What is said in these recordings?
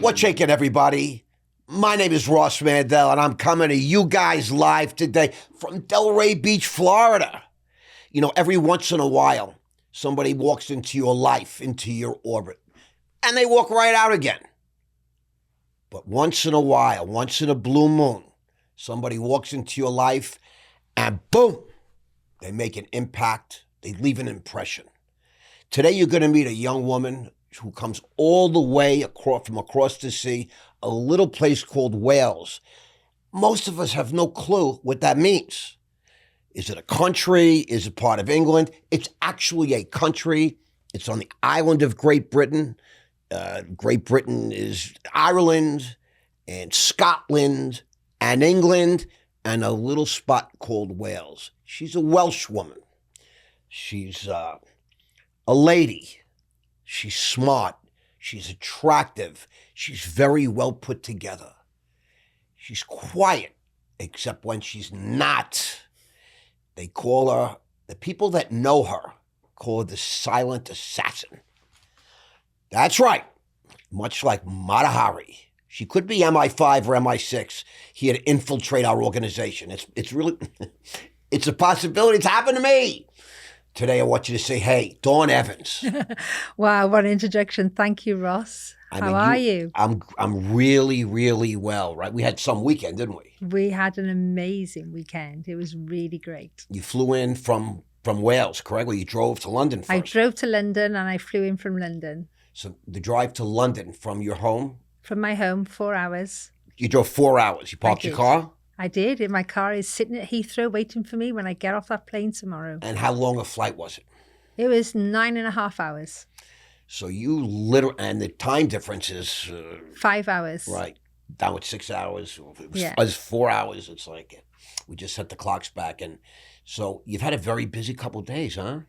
What's shaking, everybody? My name is Ross Mandell, and I'm coming to you guys live today from Delray Beach, Florida. You know, every once in a while, somebody walks into your life, into your orbit, and they walk right out again. But once in a while, once in a blue moon, somebody walks into your life, and boom, they make an impact. They leave an impression. Today, you're going to meet a young woman who comes all the way from across the sea, a little place called Wales. Most of us have no clue what that means. Is it a country? Is it part of England? It's actually a country. It's on the island of Great Britain. Great Britain is Ireland and Scotland and England and a little spot called Wales. She's a Welsh woman. She's a lady. She's smart. She's attractive. She's very well put together. She's quiet, except when she's not. They call her, the people that know her, call her the silent assassin. That's right. Much like Mata Hari. She could be MI5 or MI6 here to infiltrate our organization. It's really, it's a possibility. It's happened to me. Today, I want you to say, hey, Dawn Evans. Wow, what an introduction. Thank you, Ross. How are you? I'm really, really well, right? We had some weekend, didn't we? We had an amazing weekend. It was really great. You flew in from Wales, correct? Well, you drove to London first. I drove to London and I flew in from London. So the drive to London from your home? From my home, 4 hours. You drove 4 hours. You parked your car? I did. And my car is sitting at Heathrow waiting for me when I get off that plane tomorrow. And how long a flight was it? It was 9.5 hours. So you literally, and the time difference is 5 hours. Right. Down with 6 hours. It was, Yeah. It was 4 hours. It's like we just set the clocks back. And so you've had a very busy couple of days, huh?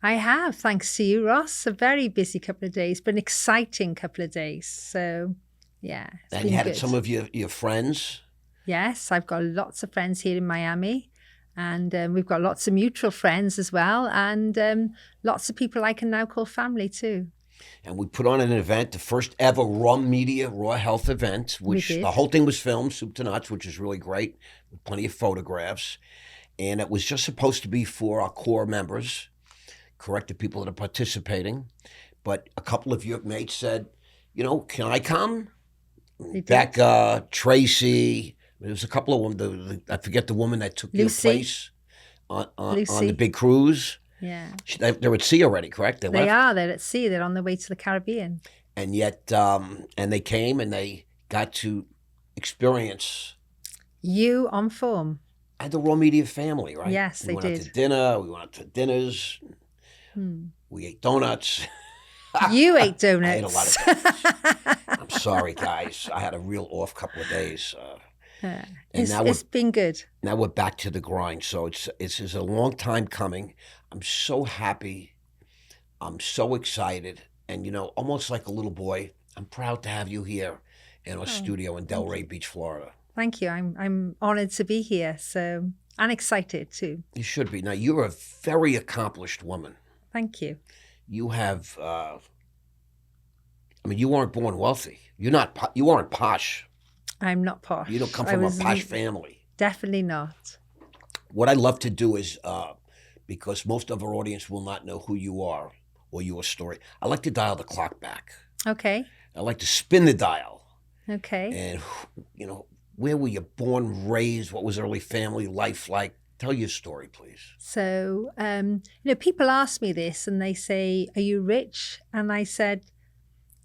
I have, thanks to you, Ross. A very busy couple of days, but an exciting couple of days. So, yeah. And you had some of your friends? Yes, I've got lots of friends here in Miami. And we've got lots of mutual friends as well. And lots of people I can now call family too. And we put on an event, the first ever Raw Media, Raw Health event, which the whole thing was filmed, soup to nuts, which is really great, with plenty of photographs. And it was just supposed to be for our core members, correct, the people that are participating. But a couple of your mates said, you know, can I come? Becca, Tracy, there was a couple of them. I forget the woman that took your place on the big cruise. Yeah. They're at sea already, correct? They are. They're at sea. They're on their way to the Caribbean. And yet, and they came and they got to experience you on form. And the Raw Media family, right? Yes, they did. We went out to dinner. We went out to dinners. We ate donuts. You ate donuts. I ate a lot of donuts. I'm sorry, guys. I had a real off couple of days. It's been good. Now we're back to the grind. So it's a long time coming. I'm so happy. I'm so excited. And, you know, almost like a little boy, I'm proud to have you here in our studio in Delray Beach, Florida. Thank you. I'm honored to be here. So I'm excited too. You should be. Now, you're a very accomplished woman. Thank you. You have, you weren't born wealthy. You aren't posh. I'm not posh. You don't come from a posh family. Definitely not. What I love to do is, because most of our audience will not know who you are or your story, I like to dial the clock back. Okay. I like to spin the dial. Okay. And, you know, where were you born, raised? What was early family life like? Tell your story, please. So, people ask me this and they say, are you rich? And I said,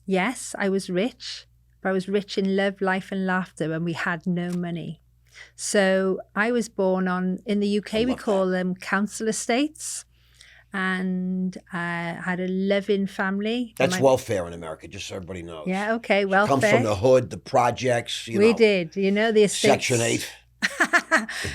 yes, I was rich. But I was rich in love, life and laughter when we had no money. So I was born in the UK, we call them council estates. And I had a loving family. That's welfare in America, just so everybody knows. Yeah, okay, welfare. Comes from the hood, the projects, We did, the estates. Section 8.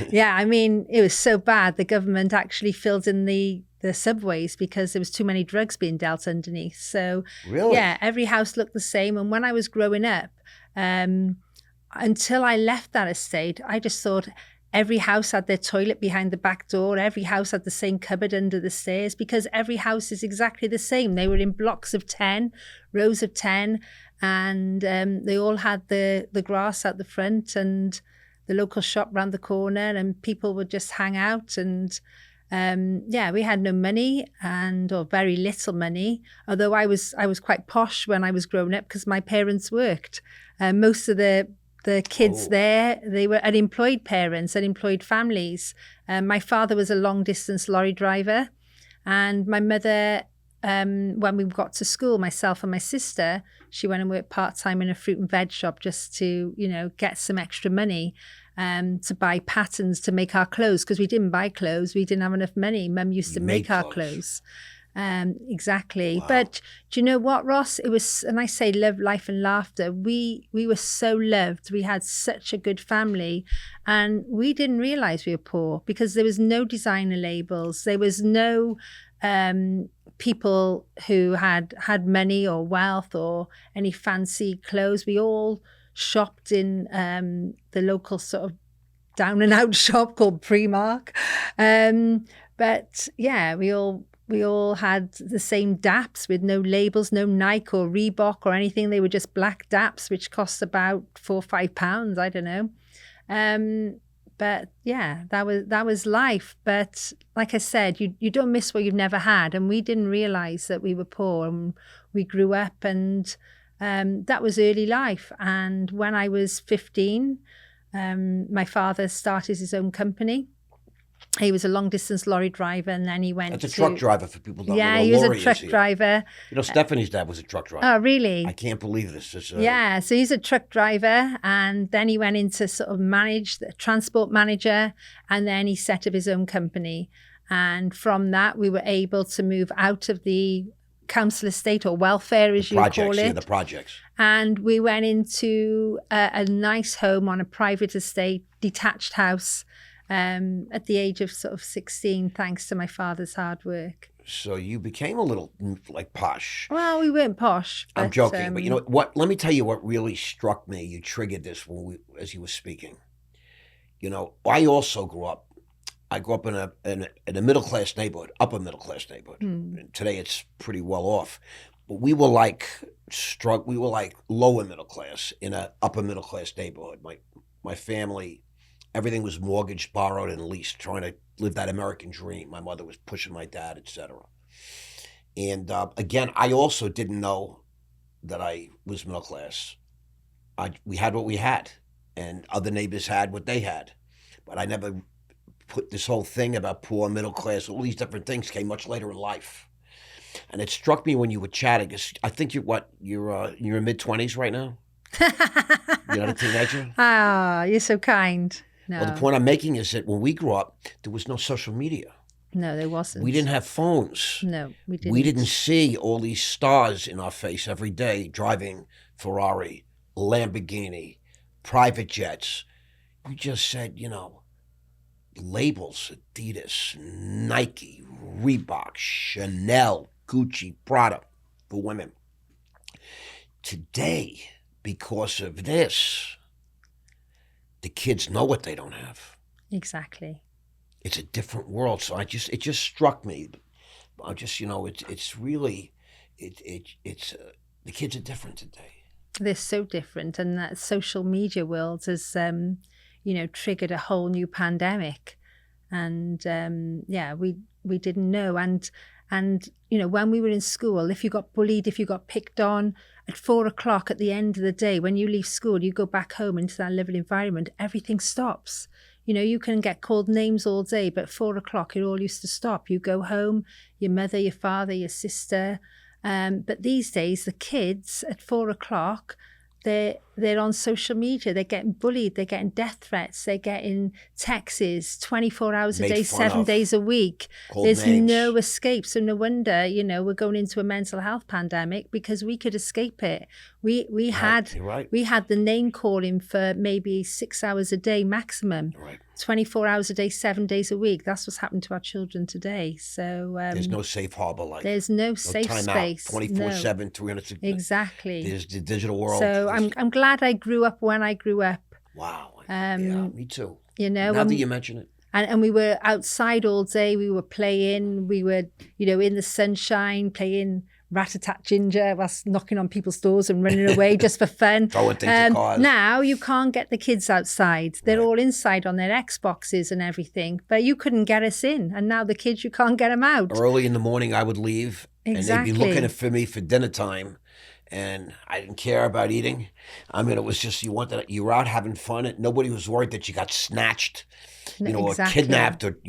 Yeah, it was so bad. The government actually filled in the subways because there was too many drugs being dealt underneath. So, really? Yeah, every house looked the same. And when I was growing up, until I left that estate, I just thought Every house had their toilet behind the back door. Every house had the same cupboard under the stairs, because every house is exactly the same. They were in blocks of 10, rows of 10, and they all had the grass out the front and the local shop round the corner, and people would just hang out. And we had no money, or very little money, although I was quite posh when I was growing up because my parents worked. Most of the kids there, they were unemployed parents, unemployed families. My father was a long distance lorry driver, and my mother, when we got to school, myself and my sister, she went and worked part-time in a fruit and veg shop just to, get some extra money to buy patterns to make our clothes, because we didn't buy clothes. We didn't have enough money. Mum used to make our clothes. Exactly. Wow. But do you know what, Ross? It was, and I say love, life and laughter. We were so loved. We had such a good family, and we didn't realize we were poor because there was no designer labels. There was no people who had money or wealth or any fancy clothes. We all shopped in the local sort of down and out shop called Primark. But yeah, we all had the same DAPs with no labels, no Nike or Reebok or anything. They were just black DAPs, which cost about £4 or £5. I don't know. But yeah, that was life. But like I said, you don't miss what you've never had. And we didn't realize that we were poor, and we grew up, and that was early life. And when I was 15, my father started his own company. He was a long-distance lorry driver, and then he went That's a truck driver for people who don't know Yeah, what a he was lorry a truck is here. driver. Stephanie's dad was a truck driver. Oh, really? I can't believe this. Yeah, so he's a truck driver, and then he went into sort of the transport manager, and then he set up his own company. And from that, we were able to move out of the council estate, or welfare, as you call it. Yeah, the projects. And we went into a nice home on a private estate, detached house, at the age of sort of 16, thanks to my father's hard work. So you became a little like posh. Well, we weren't posh. I'm joking, but you know what? Let me tell you what really struck me. You triggered this as you were speaking. I also grew up. I grew up in a middle class neighborhood, upper middle class neighborhood. And today it's pretty well off, but we were like lower middle class in a upper middle class neighborhood. My family. Everything was mortgaged, borrowed, and leased, trying to live that American dream. My mother was pushing my dad, etc. And again, I also didn't know that I was middle class. We had what we had, and other neighbors had what they had. But I never put this whole thing about poor, middle class, all these different things came much later in life. And it struck me when you were chatting, because I think you're in your mid-20s right now? You're not a teenager? Ah, you're so kind. No. Well, the point I'm making is that when we grew up, there was no social media. No, there wasn't. We didn't have phones. No, we didn't. We didn't see all these stars in our face every day driving Ferrari, Lamborghini, private jets. We just said, labels, Adidas, Nike, Reebok, Chanel, Gucci, Prada for women. Today, because of this, the kids know what they don't have. Exactly. It's a different world. So it just struck me. I just, it's really, the kids are different today. They're so different. And that social media world has, triggered a whole new pandemic. And we didn't know. And when we were in school, if you got bullied, if you got picked on, at 4:00 at the end of the day, when you leave school, you go back home into that living environment, everything stops. You can get called names all day, but 4:00, it all used to stop. You go home, your mother, your father, your sister. But these days, the kids at 4:00, they're on social media. They're getting bullied. They're getting death threats. They're getting texts 24 hours a day, 7 days a week. There's no escape. So no wonder, we're going into a mental health pandemic, because we could escape it. We had the name calling for maybe 6 hours a day maximum. Right. 24 hours a day, 7 days a week. That's what's happened to our children today. So there's no safe harbor there's no safe space. 24/7, 360. Exactly. There's the digital world. So I'm glad I grew up when I grew up. Wow. Yeah, me too. You know, Now that you mention it. And we were outside all day. We were playing. We were, in the sunshine, playing rat-a-tat ginger, whilst knocking on people's doors and running away just for fun. Throwing things at cars. Now you can't get the kids outside. They're all inside on their Xboxes and everything. But you couldn't get us in. And now the kids, you can't get them out. Early in the morning, I would leave. Exactly. And they'd be looking for me for dinner time. And I didn't care about eating. I mean, it was just, you were out having fun. And nobody was worried that you got snatched, or kidnapped, or,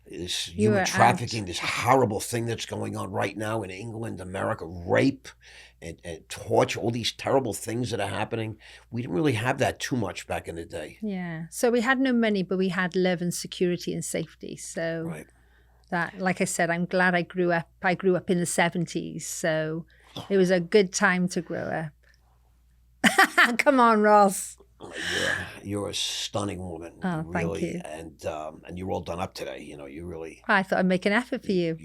this human trafficking, this horrible thing that's going on right now in England, America, rape and torture, all these terrible things that are happening. We didn't really have that too much back in the day. Yeah. So we had no money, but we had love and security and safety. So that, like I said, I'm glad I grew up. I grew up in the 70s. So it was a good time to grow up. Come on, Ross. You're a stunning woman. Oh, really. Thank you. And you're all done up today. You really. I thought I'd make an effort for you.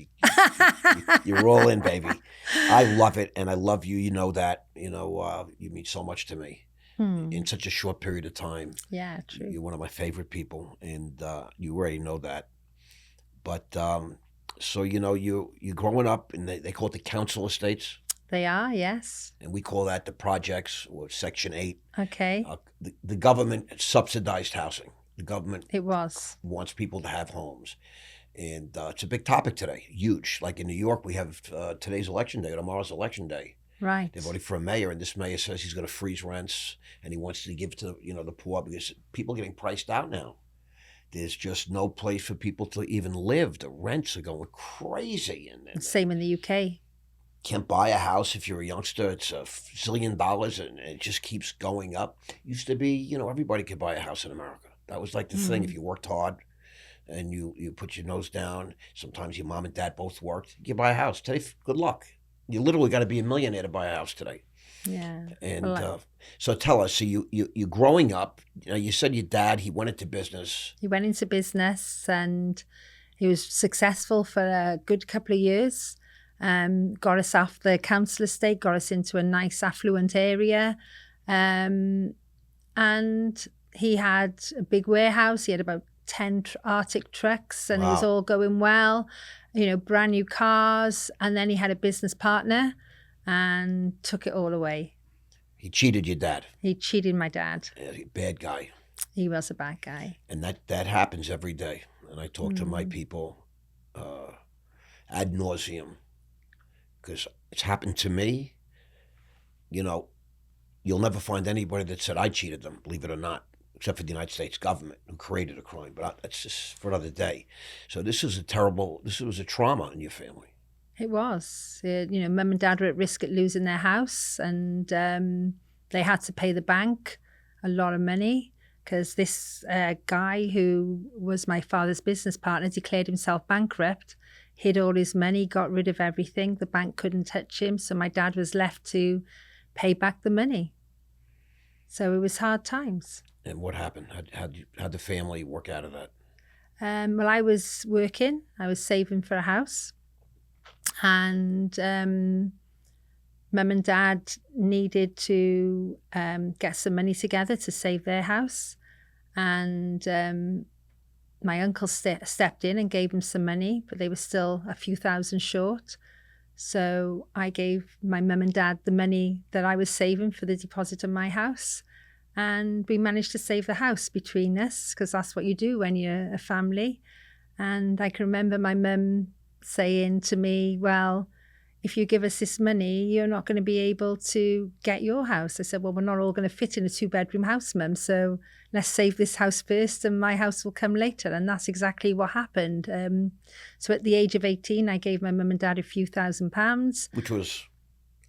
You're all in, baby. I love it, and I love you. You know that. You mean so much to me in such a short period of time. Yeah, true. You're one of my favorite people, and you already know that. But so you're growing up, and they call it the council estates. They are, yes. And we call that the projects, or Section 8. Okay. The government subsidized housing. The government wants people to have homes. And it's a big topic today, huge. Like in New York, we have today's election day, tomorrow's election day. Right. They're voting for a mayor, and this mayor says he's going to freeze rents, and he wants to give to the poor, because people are getting priced out now. There's just no place for people to even live. The rents are going crazy. Same in the UK. Can't buy a house if you're a youngster. It's $1 zillion, and it just keeps going up. Used to be, everybody could buy a house in America. That was like the thing. If you worked hard and you put your nose down, sometimes your mom and dad both worked, you buy a house. Today, good luck. You literally got to be a millionaire to buy a house today. Yeah. And so tell us, so you're growing up, you said your dad, he went into business. He went into business, and he was successful for a good couple of years. Got us off the council estate, got us into a nice affluent area. And he had a big warehouse. He had about 10 Arctic trucks, and It was all going well, brand new cars. And then he had a business partner and took it all away. He cheated your dad. He cheated my dad. Bad guy. He was a bad guy. And that happens every day. And I talk to my people ad nauseum. Because it's happened to me. You'll never find anybody that said I cheated them, believe it or not, except for the United States government, who created a crime. But that's just for another day. So this was a trauma in your family. It was. Mum and dad were at risk at losing their house, and they had to pay the bank a lot of money, because this guy who was my father's business partner declared himself bankrupt, hid all his money, got rid of everything. The bank couldn't touch him, so my dad was left to pay back the money. So it was hard times. And what happened? How'd the family work out of that? Well, I was working. I was saving for a house. And Mum and Dad needed to get some money together to save their house. And my uncle stepped in and gave them some money, but they were still a few thousand short. So I gave my mum and dad the money that I was saving for the deposit of my house. And we managed to save the house between us, because that's what you do when you're a family. And I can remember my mum saying to me, well, if you give us this money, you're not going to be able to get your house. I said, well, we're not all going to fit in a 2-bedroom house, Mum. So let's save this house first and my house will come later. And that's exactly what happened. So at the age of 18, I gave my mum and dad a few £1,000s. Which was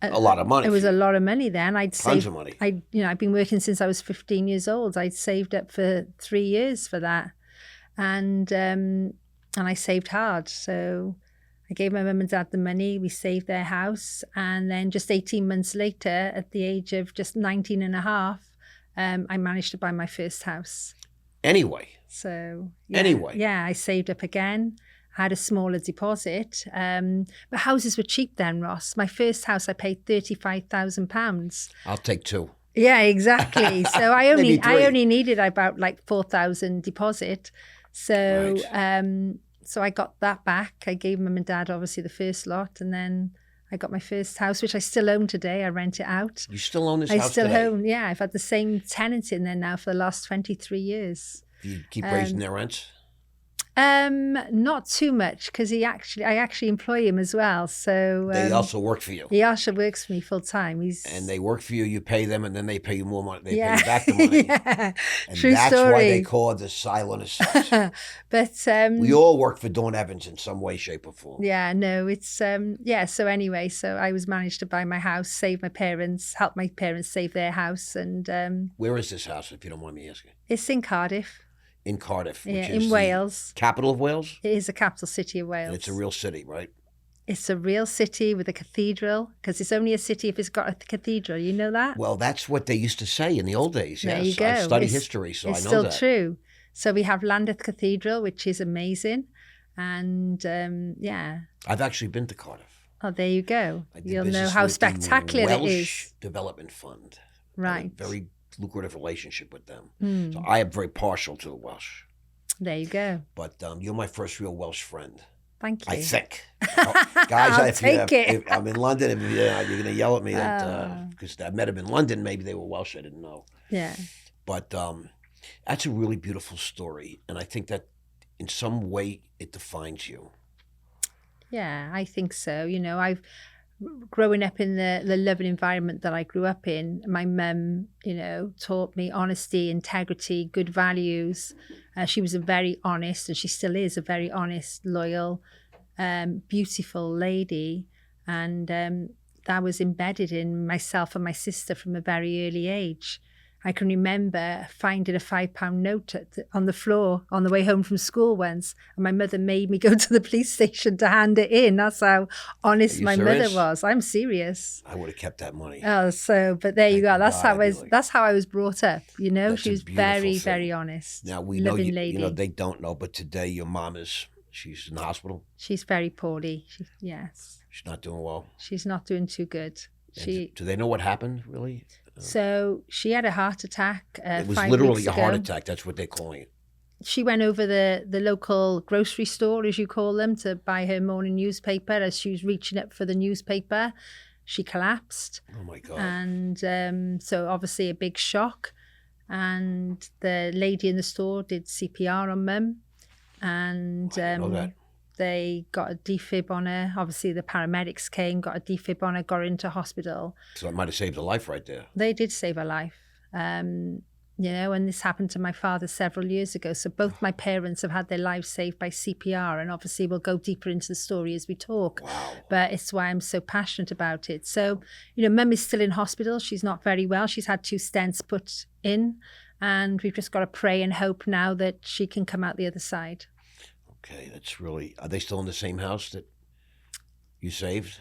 a lot of money. It was a lot of money then. Tons of money. I'd been working since I was 15 years old. I'd saved up for 3 years for that. And I saved hard. So I gave my mum and dad the money, we saved their house, and then just 18 months later, at the age of just 19 and a half, I managed to buy my first house. Anyway. So, yeah, I saved up again, had a smaller deposit, but houses were cheap then, Ross. My first house, I paid £35,000. I'll take two. Yeah, exactly. So I Maybe three. only needed about like 4,000 deposit. So so I got that back. I gave mum and dad obviously the first lot, and then I got my first house, which I still own today. I rent it out. You still own this I house still today? own, yeah. I've had the same tenant in there now for the last 23 years. Do you keep raising their rents? Not too much, because I actually employ him as well. So They also work for you. he also works for me full time. And they work for you. You pay them, and then they pay you more money. They Yeah. pay you back the money. Yeah. And True that's story. why they call it the silent assassin. But We all work for Dawn Evans in some way, shape, or form. yeah, no, it's yeah. So anyway, so I was managed to buy my house, save my parents, help my parents save their house, and Where is this house, if you don't mind me asking? it's in Cardiff. In Cardiff, which Yeah, is in the Wales. capital of Wales. It is the capital city of Wales. And it's a real city, right? It's a real city with a cathedral, because it's only a city if it's got a cathedral. You know that? Well, that's what they used to say in the old days. There Yes, you go. I study It's- history, so I know It's still that. true. So we have Lambeth Cathedral, which is amazing. And yeah. I've actually been to Cardiff. Oh, there you go. I did You'll know business how with the spectacular it Welsh is. Development Fund. Right. Had a very lucrative relationship with them. Hmm. So I am very partial to the Welsh. There you go. But you're my first real Welsh friend. Thank you. I think. Guys, I'll if take it. if I'm in London, if you're going to yell at me because I met them in London. Maybe they were Welsh. I didn't know. Yeah. But that's a really beautiful story. And I think that in some way it defines you. Yeah, I think so. You know, I've growing up in the loving environment that I grew up in, my mum, you know, taught me honesty, integrity, good values. She was a very honest, and she still is a very honest, loyal, beautiful lady. And that was embedded in myself and my sister from a very early age. I can remember finding a £5 note on the floor on the way home from school once, and my mother made me go to the police station to hand it in. That's how honest my serious? mother was. I'm serious. I would have kept that money. Oh, so but there you go. Thank That's God, how I was. really. That's how I was brought up. You know, That's she a was beautiful very, thing. very honest. Now we know loving lady. you know they don't know, but today your mom she's in the hospital. She's very poorly. Yes, She's not doing well. she's not doing too good. And do they know what happened? Really? So she had a heart attack. It was 5 literally weeks a heart ago. attack. That's what they're calling it. She went over the local grocery store, as you call them, to buy her morning newspaper. As she was reaching up for the newspaper, she collapsed. Oh my God. And so obviously a big shock. And the lady in the store did CPR on Mum. And I didn't know that. they got a defib on her. Obviously the paramedics came, got a defib on her, got her into hospital. So it might have saved a life right there. They did save her life. You know, and this happened to my father several years ago. So both my parents have had their lives saved by CPR, and obviously we'll go deeper into the story as we talk. Wow. But it's why I'm so passionate about it. So, you know, Mum is still in hospital. She's not very well. She's had 2 stents put in, and we've just got to pray and hope now that she can come out the other side. Okay, that's really. Are they still in the same house that you saved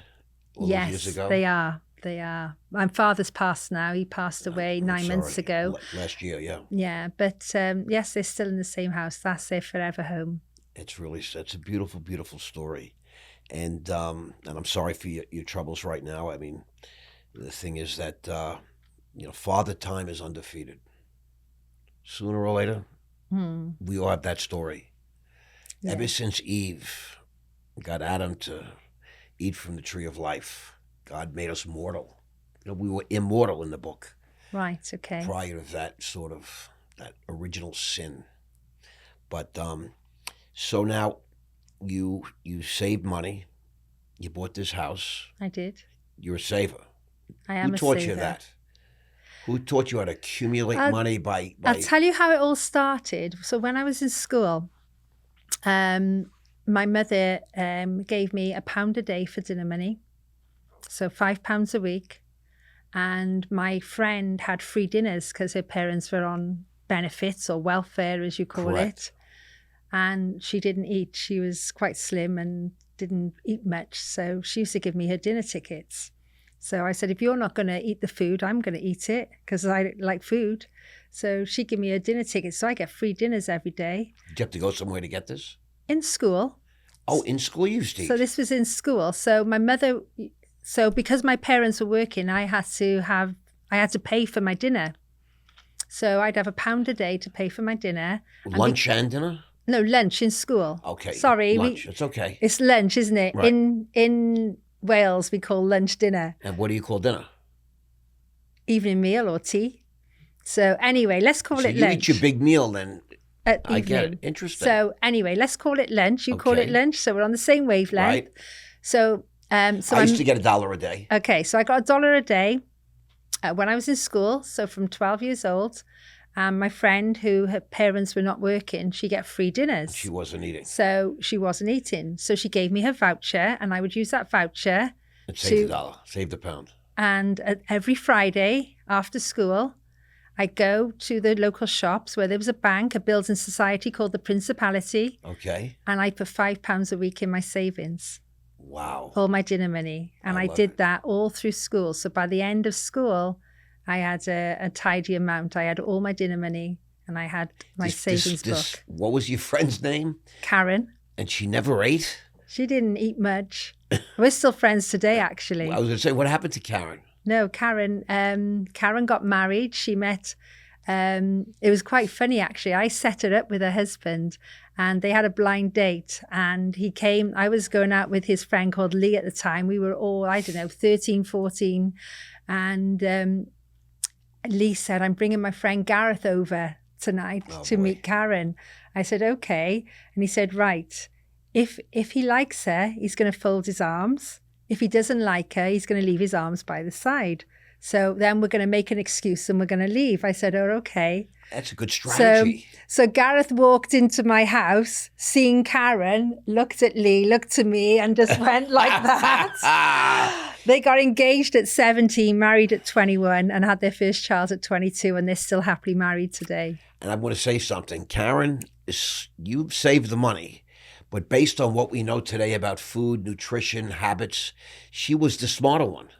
all those Yes, years ago? they are. They are. My father's passed now. He passed away I'm 9 months sorry. ago. Last year, yeah. Yeah, but yes, they're still in the same house. That's their forever home. It's a beautiful, beautiful story, and I'm sorry for your troubles right now. I mean, the thing is that you know, Father Time is undefeated. Sooner or later, we all have that story. Yeah. Ever since Eve got Adam to eat from the tree of life, God made us mortal. You know, we were immortal in the book. Right, okay. Prior to that original sin. But so now you saved money, you bought this house, I did. you're a saver. I am Who a taught saver. you that? Who taught you how to accumulate money by I'll tell you how it all started. So when I was in school, my mother gave me £1 a day for dinner money. So £5 a week. And my friend had free dinners because her parents were on benefits or welfare, as you call Correct. it. And she didn't eat. She was quite slim and didn't eat much. So she used to give me her dinner tickets. So I said, if you're not going to eat the food, I'm going to eat it because I like food. So she gave me her dinner tickets. So I get free dinners every day Did you have to go somewhere to get this? in school. Oh, in school you used to eat. So this was in school. So my mother, so because my parents were working, I had to have I had to pay for my dinner. So I'd have £1 a day to pay for my dinner. Lunch and dinner? No, lunch in school. Okay. Sorry. Lunch. It's okay. It's lunch, isn't it? Right. In Wales, we call lunch dinner. And what do you call dinner? Evening meal or tea. So anyway, let's call it you lunch. eat your big meal then. I get it. Interesting. So anyway, let's call it lunch. You call it lunch. So we're on the same wavelength. Right. So, I used to get $1 a day. Okay. So I got $1 a day when I was in school. So from 12 years old. My friend, who her parents were not working, she got free dinners. She wasn't eating. So she wasn't eating. So she gave me her voucher, and I would use that voucher. And save $1, save £1. And every Friday after school, I go to the local shops where there was a bank, a building society called the Principality. Okay. And I put £5 a week in my savings. Wow. All my dinner money. And I did that all through school. So by the end of school, I had a tidy amount. I had all my dinner money and I had my savings book. What was your friend's name? Karen. And she never ate? She didn't eat much. We're still friends today, actually. I was going to say, what happened to Karen? No, Karen got married. She met, it was quite funny, actually. I set her up with her husband and they had a blind date and he came. I was going out with his friend called Lee at the time. We were all, 13, 14. And Lee said, I'm bringing my friend Gareth over tonight to meet Karen. I said, okay. And he said, right, if he likes her, he's going to fold his arms. If he doesn't like her, he's going to leave his arms by the side. So then we're going to make an excuse and we're going to leave. I said, oh, okay. That's a good strategy. So Gareth walked into my house, seeing Karen, looked at Lee, looked at me, and just went like that. They got engaged at 17, married at 21, and had their first child at 22, and they're still happily married today. And I want to say something. Karen, you've saved the money, but based on what we know today about food, nutrition, habits, she was the smarter one.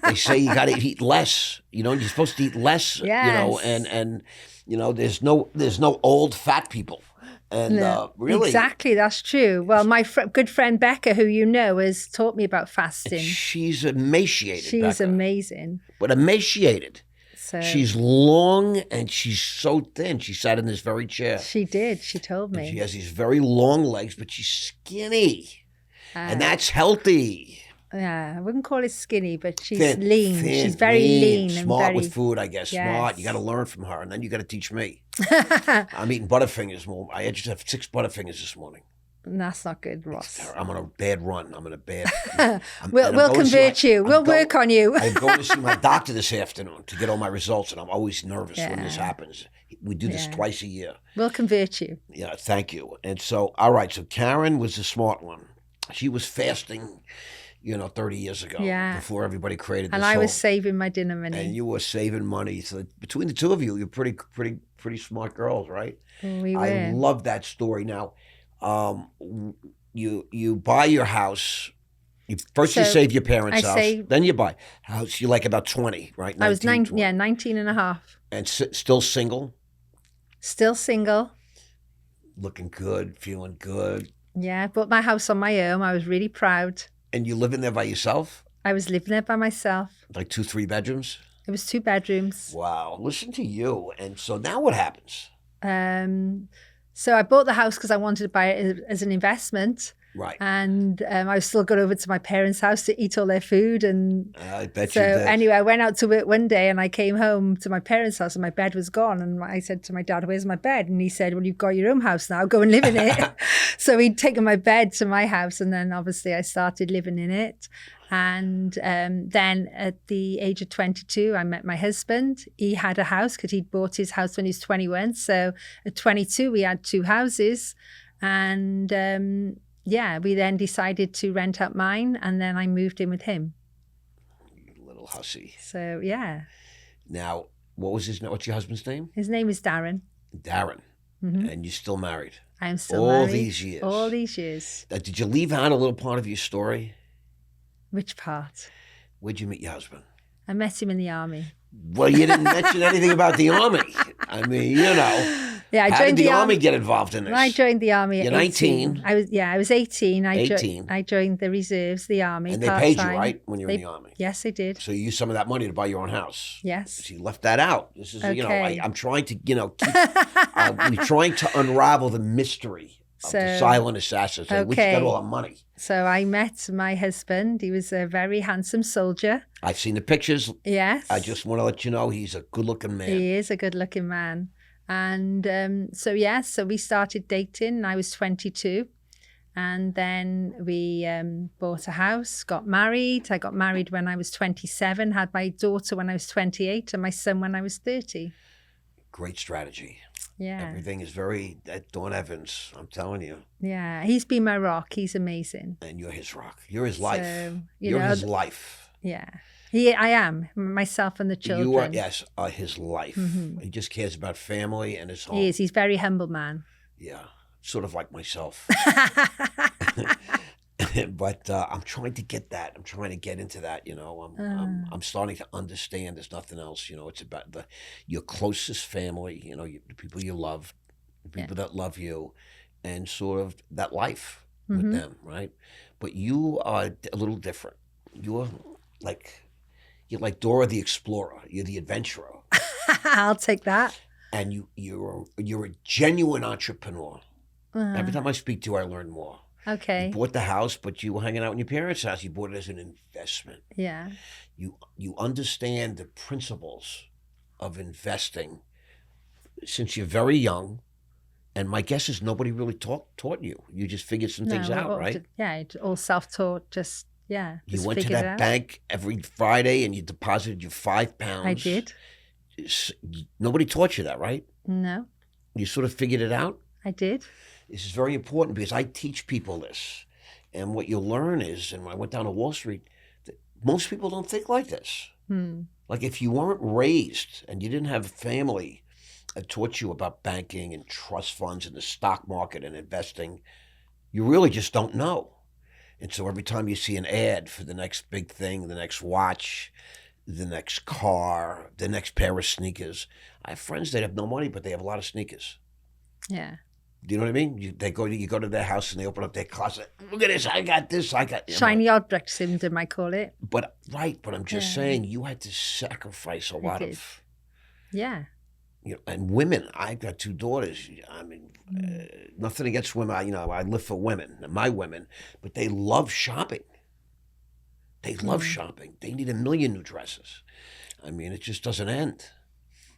They say you got to eat less. You're supposed to eat less. Yes. And there's no old fat people. And No, really, exactly, that's true. Well, my good friend Becca, who you know, has taught me about fasting. She's emaciated. She's Becca. amazing. But emaciated. So she's long and she's so thin. She sat in this very chair. she did. She told me. And she has these very long legs, but she's skinny. And that's healthy. Yeah, I wouldn't call it skinny, but she's Thin, lean. She's very lean and smart very with food, I guess. Yes. Smart. You got to learn from her, and then you got to teach me. I'm eating Butterfingers more. I just have 6 Butterfingers this morning. That's not good, Ross. I'm on a bad run. I'm in a bad. We'll convert you. We'll work on you. I'm going to see my doctor this afternoon to get all my results, and I'm always nervous when this happens. We do this twice a year. We'll convert you. Yeah, thank you. And so, all right. So Karen was the smart one. She was fasting, 30 years ago, before everybody created this. And I was saving my dinner money. And you were saving money. So between the two of you, you're pretty smart girls, right? We were. I love that story. Now, you buy your house. You save your parents' house. Then you buy house. You're like about 20, right? 19, I was 19 and a half. And still single? Still single. Looking good, feeling good. Yeah, bought my house on my own. I was really proud. And you living there by yourself? I was living there by myself. Like 2-3 bedrooms? It was 2 bedrooms. Wow. Listen to you. And so now what happens? So I bought the house because I wanted to buy it as an investment. Right. And I was still going over to my parents' house to eat all their food. And I bet so you did. Anyway, I went out to work one day and I came home to my parents' house and my bed was gone. And I said to my dad, where's my bed? And he said, well, you've got your own house now. Go and live in it. So he'd taken my bed to my house. And then obviously I started living in it. And then at the age of 22, I met my husband. He had a house because he'd bought his house when he was 21. So at 22, we had 2 houses. And we then decided to rent out mine. And then I moved in with him. You little hussy. So, yeah. Now, what's your husband's name? His name is Darren. Darren. Mm-hmm. And you're still married? I'm still married. All these years. Now, did you leave out a little part of your story? Which part? Where'd you meet your husband? I met him in the army. Well, you didn't mention anything about the army. I mean, Yeah, I How did joined the Army get involved in this? I joined the Army at You're 19. 18. I was 18. 18. I joined the reserves, the Army, And they part-time. paid you, right, when you were in the Army? Yes, they did. So you used some of that money to buy your own house. Yes. So you left that out. This is, Okay. I'm trying to, we're trying to unravel the mystery of the silent assassins. We just got all the money. So I met my husband. He was a very handsome soldier. I've seen the pictures. Yes. I just want to let you know he's a good-looking man. He is a good-looking man. And so we started dating. I was 22. And then we bought a house, got married. I got married when I was 27, had my daughter when I was 28, and my son when I was 30. Great strategy. Yeah. Everything is very Dawn Evans, I'm telling you. Yeah. He's been my rock. He's amazing. And you're his rock. You're his life. So, you're his life. Yeah. I am. Myself and the children. You are, yes, his life. Mm-hmm. He just cares about family and his home. He is. He's a very humble man. Yeah. Sort of like myself. But I'm trying to get that. I'm trying to get into that, I'm starting to understand there's nothing else, it's about your closest family, the people you love, the people that love you, and sort of that life with them, right? But you are a little different. You're like Dora the Explorer. You're the adventurer. I'll take that. And you're a genuine entrepreneur. Every time I speak to you, I learn more. Okay. You bought the house, but you were hanging out in your parents' house. You bought it as an investment. Yeah. You understand the principles of investing since you're very young. And my guess is nobody really taught you. You just figured some things out, right? It's all self-taught. Just you went to that bank every Friday and you deposited your £5. I did. Nobody taught you that, right? No. You sort of figured it out? I did. This is very important because I teach people this. And what you'll learn is, and when I went down to Wall Street, that most people don't think like this. Like if you weren't raised and you didn't have a family that taught you about banking and trust funds and the stock market and investing, you really just don't know. And so every time you see an ad for the next big thing, the next watch, the next car, the next pair of sneakers, I have friends that have no money, but they have a lot of sneakers. Yeah. Do you know what I mean? You go to their house and they open up their closet. Look at this! I got this! I got shiny object syndrome, I call it. But I'm just saying you had to sacrifice a lot of. Yeah. And women. I've got 2 daughters. I mean, nothing against women. I live for women, my women, but they love shopping. They love shopping. They need 1 million new dresses. I mean, it just doesn't end.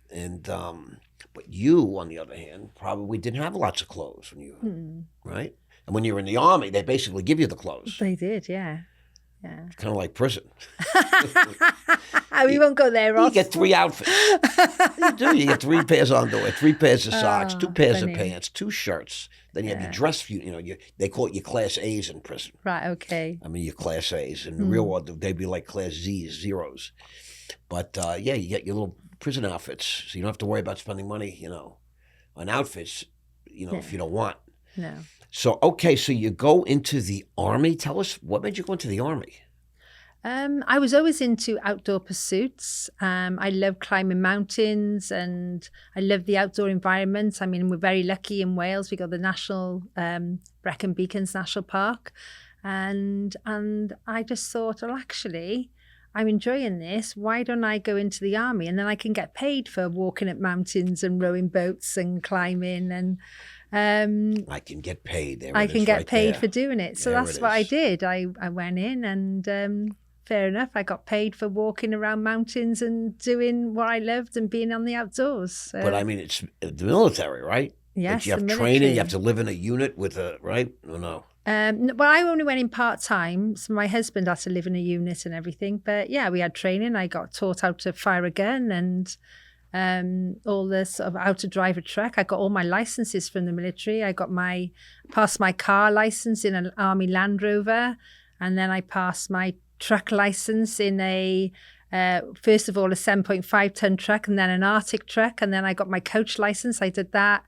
And but you, on the other hand, probably didn't have lots of clothes when you, right? And when you were in the Army, they basically give you the clothes. They did, yeah. Yeah. It's kind of like prison. We won't go there, Ross. You get 3 outfits. You do. You get 3 pairs of underwear, 3 pairs of socks, 2 pairs of pants, 2 shirts. Then you have your dress. They call it your Class A's in prison. Right. Okay. I mean, your Class A's. In the real world, they'd be like Class Z's, zeros. But you get your little prison outfits, so you don't have to worry about spending money, on outfits, if you don't want. No. So, okay, so you go into the Army. Tell us, what made you go into the Army? I was always into outdoor pursuits. I love climbing mountains and I love the outdoor environment. I mean, we're very lucky in Wales. We got the National Brecon Beacons National Park. And I just thought, well, actually, I'm enjoying this. Why don't I go into the Army? And then I can get paid for walking up mountains and rowing boats and climbing. And I can get paid. I can get paid for doing it. So that's what I did. I went in and fair enough. I got paid for walking around mountains and doing what I loved and being on the outdoors. So. But I mean, it's the military, right? Yes, like you have training. You have to live in a unit with right? Or no? Well, I only went in part-time, so my husband had to live in a unit and everything. But yeah, we had training. I got taught how to fire a gun and all this sort of how to drive a truck. I got all my licenses from the military. I got passed my car license in an Army Land Rover, and then I passed my truck license in first of all a 7.5 ton truck, and then an Arctic truck, and then I got my coach license. I did that.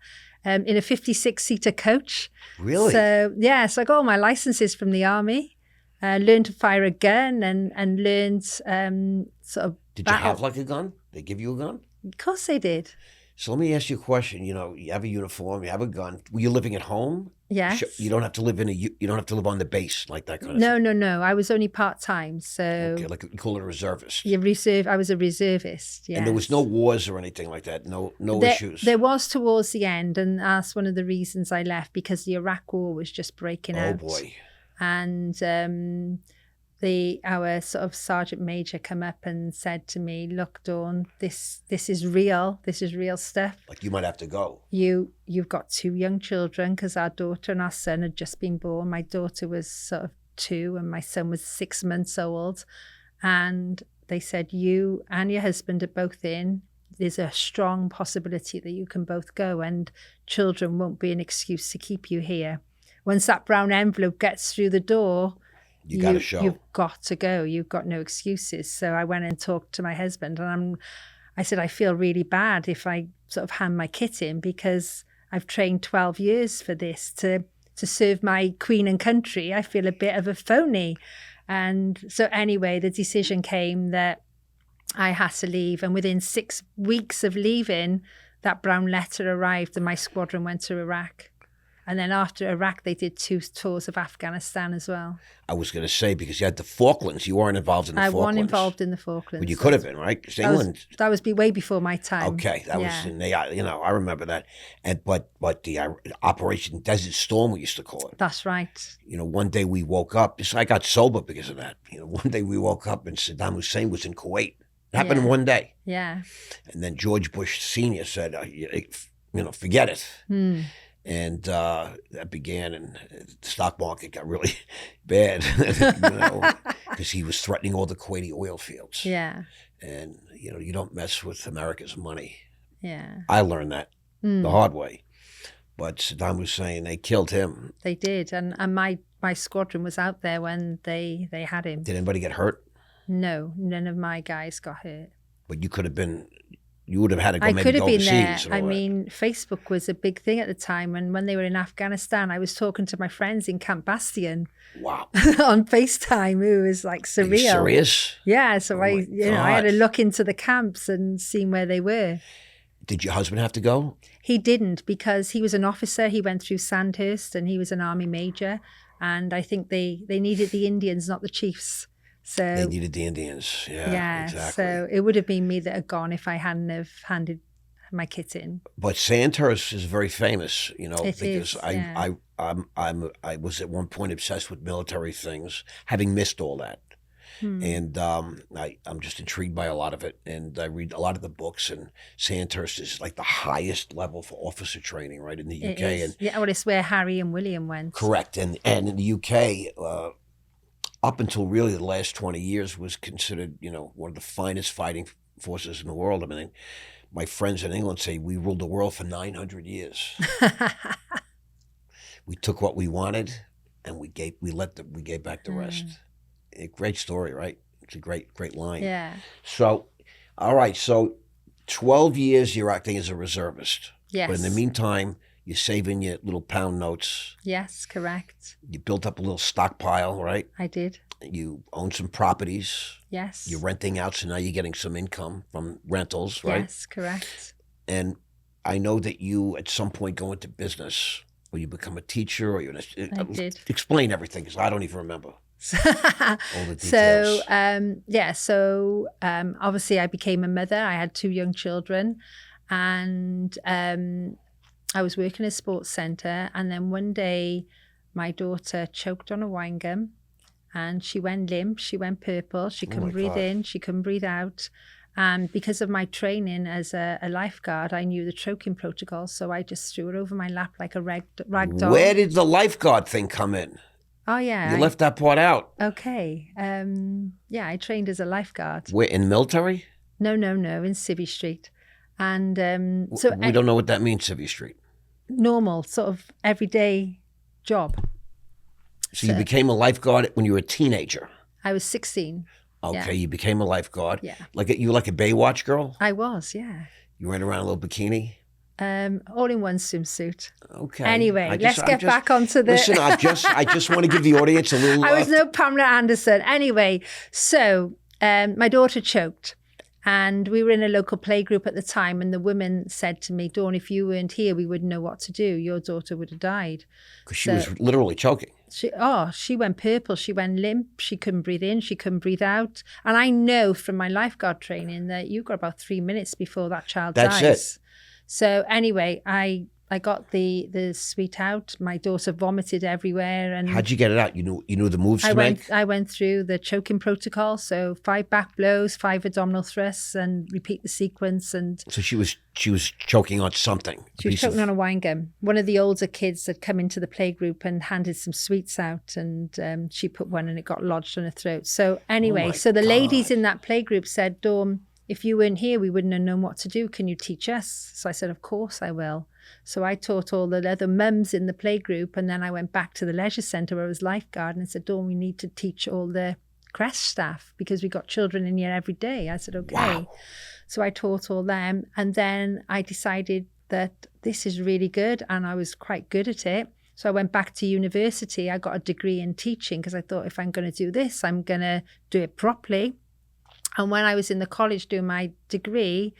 In a 56-seater coach. Really? So, yeah, so I got all my licenses from the Army, learned to fire a gun and learned sort of... Did you have like a gun? They give you a gun? Of course they did. So let me ask you a question. You have a uniform, you have a gun. Were you living at home? Yes. You don't have to live you don't have to live on the base like that kind of No, thing. no. I was only part-time, so Okay, like you call it a reservist. I was a reservist, yes. And there was no wars or anything like that. No issues. There was towards the end, and that's one of the reasons I left, because the Iraq War was just breaking out. Oh boy. And our sort of sergeant major come up and said to me, "Look, Dawn, this is real. This is real stuff. Like you might have to go. You've got 2 young children," because our daughter and our son had just been born. My daughter was sort of 2 and my son was 6 months old. And they said, "You and your husband are both in. There's a strong possibility that you can both go, and children won't be an excuse to keep you here. Once that brown envelope gets through the door, You got to show. You've got to go. You've got no excuses." So I went and talked to my husband, and I said, "I feel really bad if I sort of hand my kit in, because I've trained 12 years for this to serve my queen and country. I feel a bit of a phony." And so anyway, the decision came that I had to leave. And within 6 weeks of leaving, that brown letter arrived and my squadron went to Iraq. And then after Iraq, they did 2 tours of Afghanistan as well. I was going to say, because you had the Falklands, you weren't involved in the Falklands. I wasn't involved in the Falklands. But you could have been, right? 'Cause England. That was way before my time. Okay, that was in the, I remember that. But the Operation Desert Storm, we used to call it. That's right. One day we woke up. I got sober because of that. One day we woke up and Saddam Hussein was in Kuwait. It happened in one day. Yeah. And then George Bush Sr. said, forget it. And that began, and the stock market got really bad, because he was threatening all the Kuwaiti oil fields. Yeah. And, you don't mess with America's money. Yeah. I learned that the hard way. But Saddam Hussein, they killed him. They did. And my squadron was out there when they had him. Did anybody get hurt? No, none of my guys got hurt. But you could have been... You would have had to go I maybe could have go been overseas. there. I mean, Facebook was a big thing at the time. And when they were in Afghanistan, I was talking to my friends in Camp Bastion. Wow. On FaceTime. It was like surreal. Are you serious? Yeah. So Oh I had to look into the camps and see where they were. Did your husband have to go? He didn't, because he was an officer. He went through Sandhurst and he was an army major. And I think they needed the Indians, not the chiefs. So They needed the Indians. Yeah, exactly. So it would have been me that had gone if I hadn't have handed my kit in. But Sandhurst is very famous, It because is, yeah. I was at one point obsessed with military things, having missed all that. And I'm just intrigued by a lot of it. And I read a lot of the books, and Sandhurst is like the highest level for officer training, right, in the UK. And well, it's where Harry and William went. correct. And in the UK, up until really the last 20 years, was considered, one of the finest fighting forces in the world. I mean, my friends in England say we ruled the world for 900 years. We took what we wanted, and we gave back the rest. A great story, right? It's a great line. Yeah. So, all right. So, 12 years you're acting as a reservist. Yes. But in the meantime, you're saving your little pound notes. Yes, correct. You built up a little stockpile, right? I did. You own some properties. Yes. You're renting out, so now you're getting some income from rentals, right? Yes, correct. And I know that you, at some point, go into business, or you become a teacher, or you. I did. Explain everything, because I don't even remember all the details. So obviously I became a mother. I had 2 young children, and I was working in a sports centre, and then one day my daughter choked on a wine gum, and she went limp, she went purple, she couldn't breathe in, she couldn't breathe out. And because of my training as a lifeguard, I knew the choking protocol, so I just threw her over my lap like a rag doll. Where did the lifeguard thing come in? Oh, yeah. You left that part out. Okay. I trained as a lifeguard. Where, in military? No, in Civvy Street. And we don't know what that means, Civvy Street. Normal, sort of everyday job. So you became a lifeguard when you were a teenager? I was 16. Okay, yeah. You became a lifeguard. Yeah. You were like a Baywatch girl? I was, yeah. You ran around in a little bikini? All in one swimsuit. Okay. Anyway, let's get back onto the... Listen, I just want to give the audience a little... I was no Pamela Anderson. Anyway, so my daughter choked. And we were in a local playgroup at the time, and the women said to me, Dawn, if you weren't here, we wouldn't know what to do. Your daughter would have died. Because she was literally choking. She went purple. She went limp. She couldn't breathe in. She couldn't breathe out. And I know from my lifeguard training that you've got about 3 minutes before that child dies. That's it. So anyway, I got the suite out. My daughter vomited everywhere. And how'd you get it out? You knew the moves to make? I went through the choking protocol. So 5 back blows, 5 abdominal thrusts, and repeat the sequence. And so she was choking on something. She was choking on a wine gum. One of the older kids had come into the playgroup and handed some sweets out, and she put one and it got lodged on her throat. So anyway, so the ladies in that playgroup said, Dawn, if you weren't here, we wouldn't have known what to do. Can you teach us? So I said, of course I will. So I taught all the other mums in the playgroup, and then I went back to the leisure centre where I was lifeguard and said, Dawn, we need to teach all the creche staff because we got children in here every day. I said, okay. Wow. So I taught all them, and then I decided that this is really good, and I was quite good at it. So I went back to university. I got a degree in teaching because I thought if I'm going to do this, I'm going to do it properly. And when I was in the college doing my degree,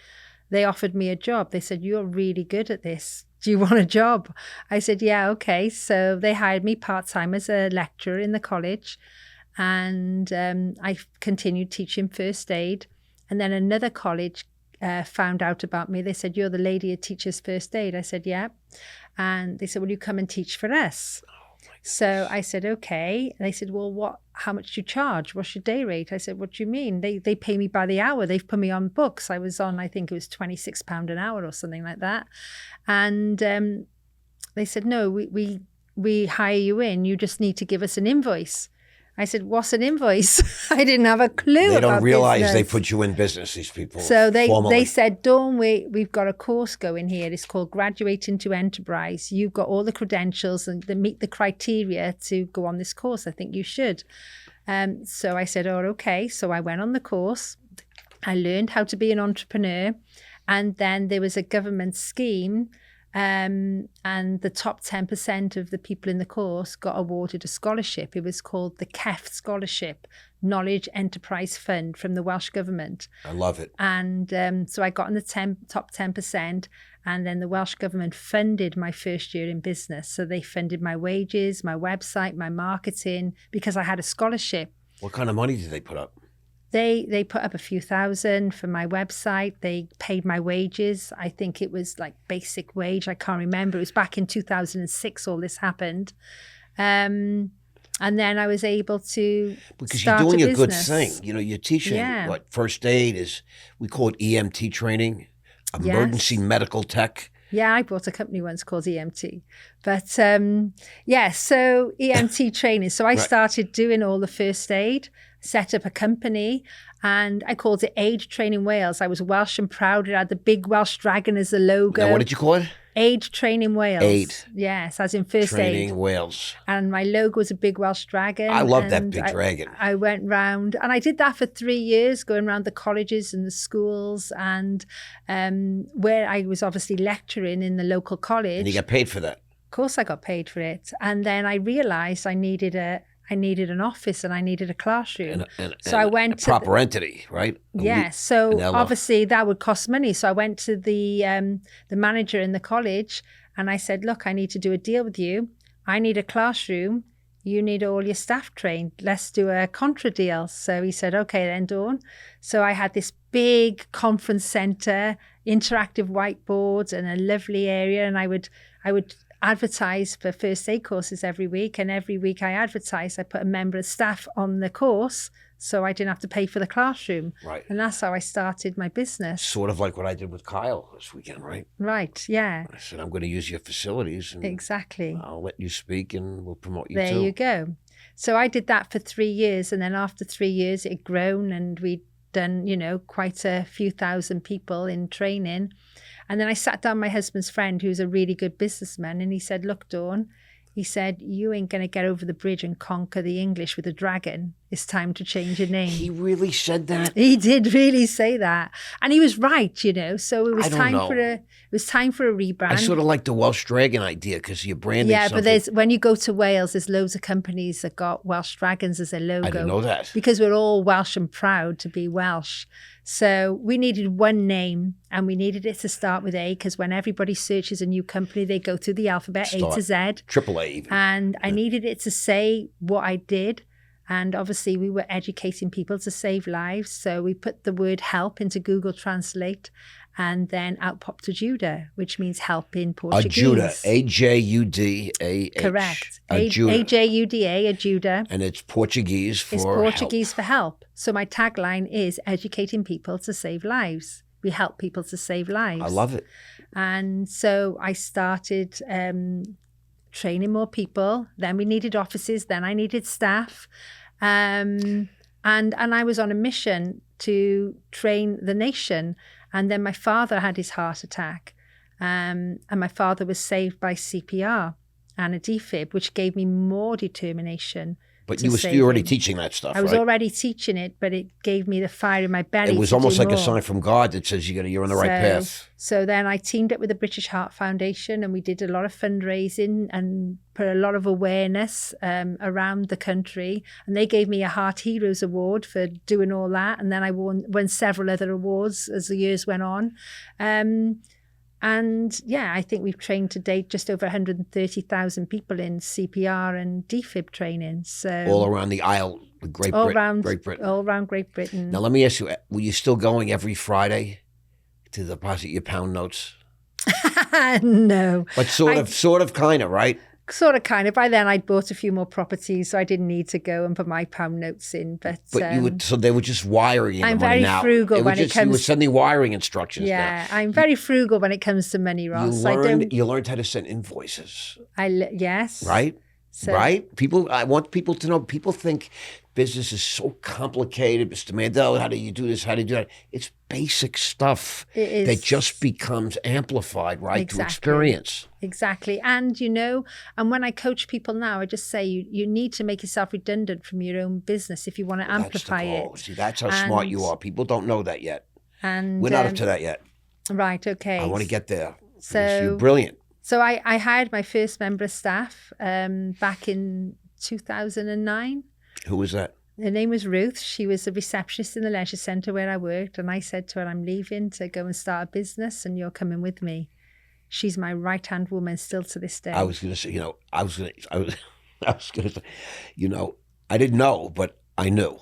they offered me a job. They said, you're really good at this. Do you want a job? I said, yeah, okay. So they hired me part-time as a lecturer in the college. And I continued teaching first aid. And then another college found out about me. They said, you're the lady who teaches first aid. I said, yeah. And they said, will you come and teach for us? So I said, okay. And they said, well, how much do you charge? What's your day rate? I said, what do you mean? They pay me by the hour. They've put me on books. I was on, I think it was £26 an hour or something like that. And they said, no, we hire you in. You just need to give us an invoice. I said, what's an invoice? I didn't have a clue. They don't realize business. They put you in business, these people. So they said, Dawn, we've got a course going here. It's called Graduate into Enterprise. You've got all the credentials and they meet the criteria to go on this course. I think you should. So I said, oh, okay. So I went on the course. I learned how to be an entrepreneur. And then there was a government scheme. And the top 10% of the people in the course got awarded a scholarship. It was called the KEF Scholarship, Knowledge Enterprise Fund from the Welsh Government. I love it. And so I got in the top 10%, and then the Welsh Government funded my first year in business. So they funded my wages, my website, my marketing, because I had a scholarship. What kind of money did they put up? They put up a few thousand for my website. They paid my wages. I think it was like basic wage. I can't remember. It was back in 2006 all this happened. And then I was able to because start you're doing a a good business. thing. You know, you're teaching what first aid is. We call it EMT training, emergency medical tech. Yeah, I bought a company once called EMT. But so EMT training. So I started doing all the first aid, set up a company, and I called it Aid Training Wales. I was Welsh and proud. It had the big Welsh dragon as the logo. Now, what did you call it? Aid Training Wales. Aid. Yes, as in first aid. Training Wales. And my logo was a big Welsh dragon. I love that big dragon. I went round, and I did that for 3 years, going around the colleges and the schools, and where I was obviously lecturing in the local college. And you got paid for that? Of course I got paid for it. And then I realised I needed an office and I needed a classroom. So I went to proper entity, right? Yes. So obviously that would cost money. So I went to the manager in the college and I said, look, I need to do a deal with you. I need a classroom. You need all your staff trained. Let's do a contra deal. So he said, okay then, Dawn. So I had this big conference centre, interactive whiteboards and a lovely area. And I would advertise for first aid courses every week, and every week I advertised, I put a member of staff on the course so I didn't have to pay for the classroom. Right. And that's how I started my business. Sort of like what I did with Kyle this weekend, right? Right, yeah. I said, I'm going to use your facilities. And exactly. I'll let you speak and we'll promote you there too. There you go. So I did that for 3 years, and then after 3 years it had grown and we'd done, quite a few thousand people in training. And then I sat down with my husband's friend, who's a really good businessman, and he said, look, Dawn, he said, you ain't going to get over the bridge and conquer the English with a dragon. It's time to change your name. He really said that? He did really say that. And he was right, So it was time for a rebrand. I sort of like the Welsh Dragon idea because you're branding something. But when you go to Wales, there's loads of companies that got Welsh Dragons as their logo. I didn't know that. Because we're all Welsh and proud to be Welsh. So we needed one name, and we needed it to start with A, because when everybody searches a new company, they go through the alphabet, A to Z. Triple A even. And I needed it to say what I did. And obviously we were educating people to save lives. So we put the word help into Google Translate, and then out popped Ajuda, which means help in Portuguese. Ajuda, A-J-U-D-A-H. Correct. Ajuda. A-J-U-D-A, Ajuda. And it's Portuguese for It's Portuguese help. for help. So my tagline is educating people to save lives. We help people to save lives. I love it. And so I started training more people. Then we needed offices. Then I needed staff. And I was on a mission to train the nation. And then my father had his heart attack. And my father was saved by CPR and a defib, which gave me more determination. But you were already teaching that stuff, I was right? already teaching it, but it gave me the fire in my belly. It was to almost do like a more. sign from God that says you're on the right path. So then I teamed up with the British Heart Foundation, and we did a lot of fundraising and put a lot of awareness around the country. And they gave me a Heart Heroes Award for doing all that. And then I won several other awards as the years went on. And yeah, I think we've trained to date just over 130,000 people in CPR and defib training. So All around the aisle, Great Britain. All around Great Britain. Now, let me ask you, were you still going every Friday to deposit your pound notes? No. But sort of, kind of, right? Sort of, kind of. By then, I'd bought a few more properties, so I didn't need to go and put my pound notes in. But so they were just wiring the I'm money very now. frugal when it comes. You were sending wiring instructions. Yeah, now. I'm very frugal when it comes to money, Ross. You learned how to send invoices. Yes. Right. So, right. I want people to know. People think business is so complicated. Mr. Mandell, how do you do this? How do you do that? It's basic stuff that just becomes amplified, right, exactly. through experience. Exactly. And, and when I coach people now, I just say you need to make yourself redundant from your own business if you want to amplify it. See, that's how smart you are. People don't know that yet. And we're not up to that yet. Right. Okay. I want to get there. So you're brilliant. So I hired my first member of staff back in 2009. Who was that? Her name was Ruth. She was a receptionist in the leisure centre where I worked. And I said to her, I'm leaving to go and start a business and you're coming with me. She's my right-hand woman still to this day. I was going to say, I was going to say, I didn't know, but I knew.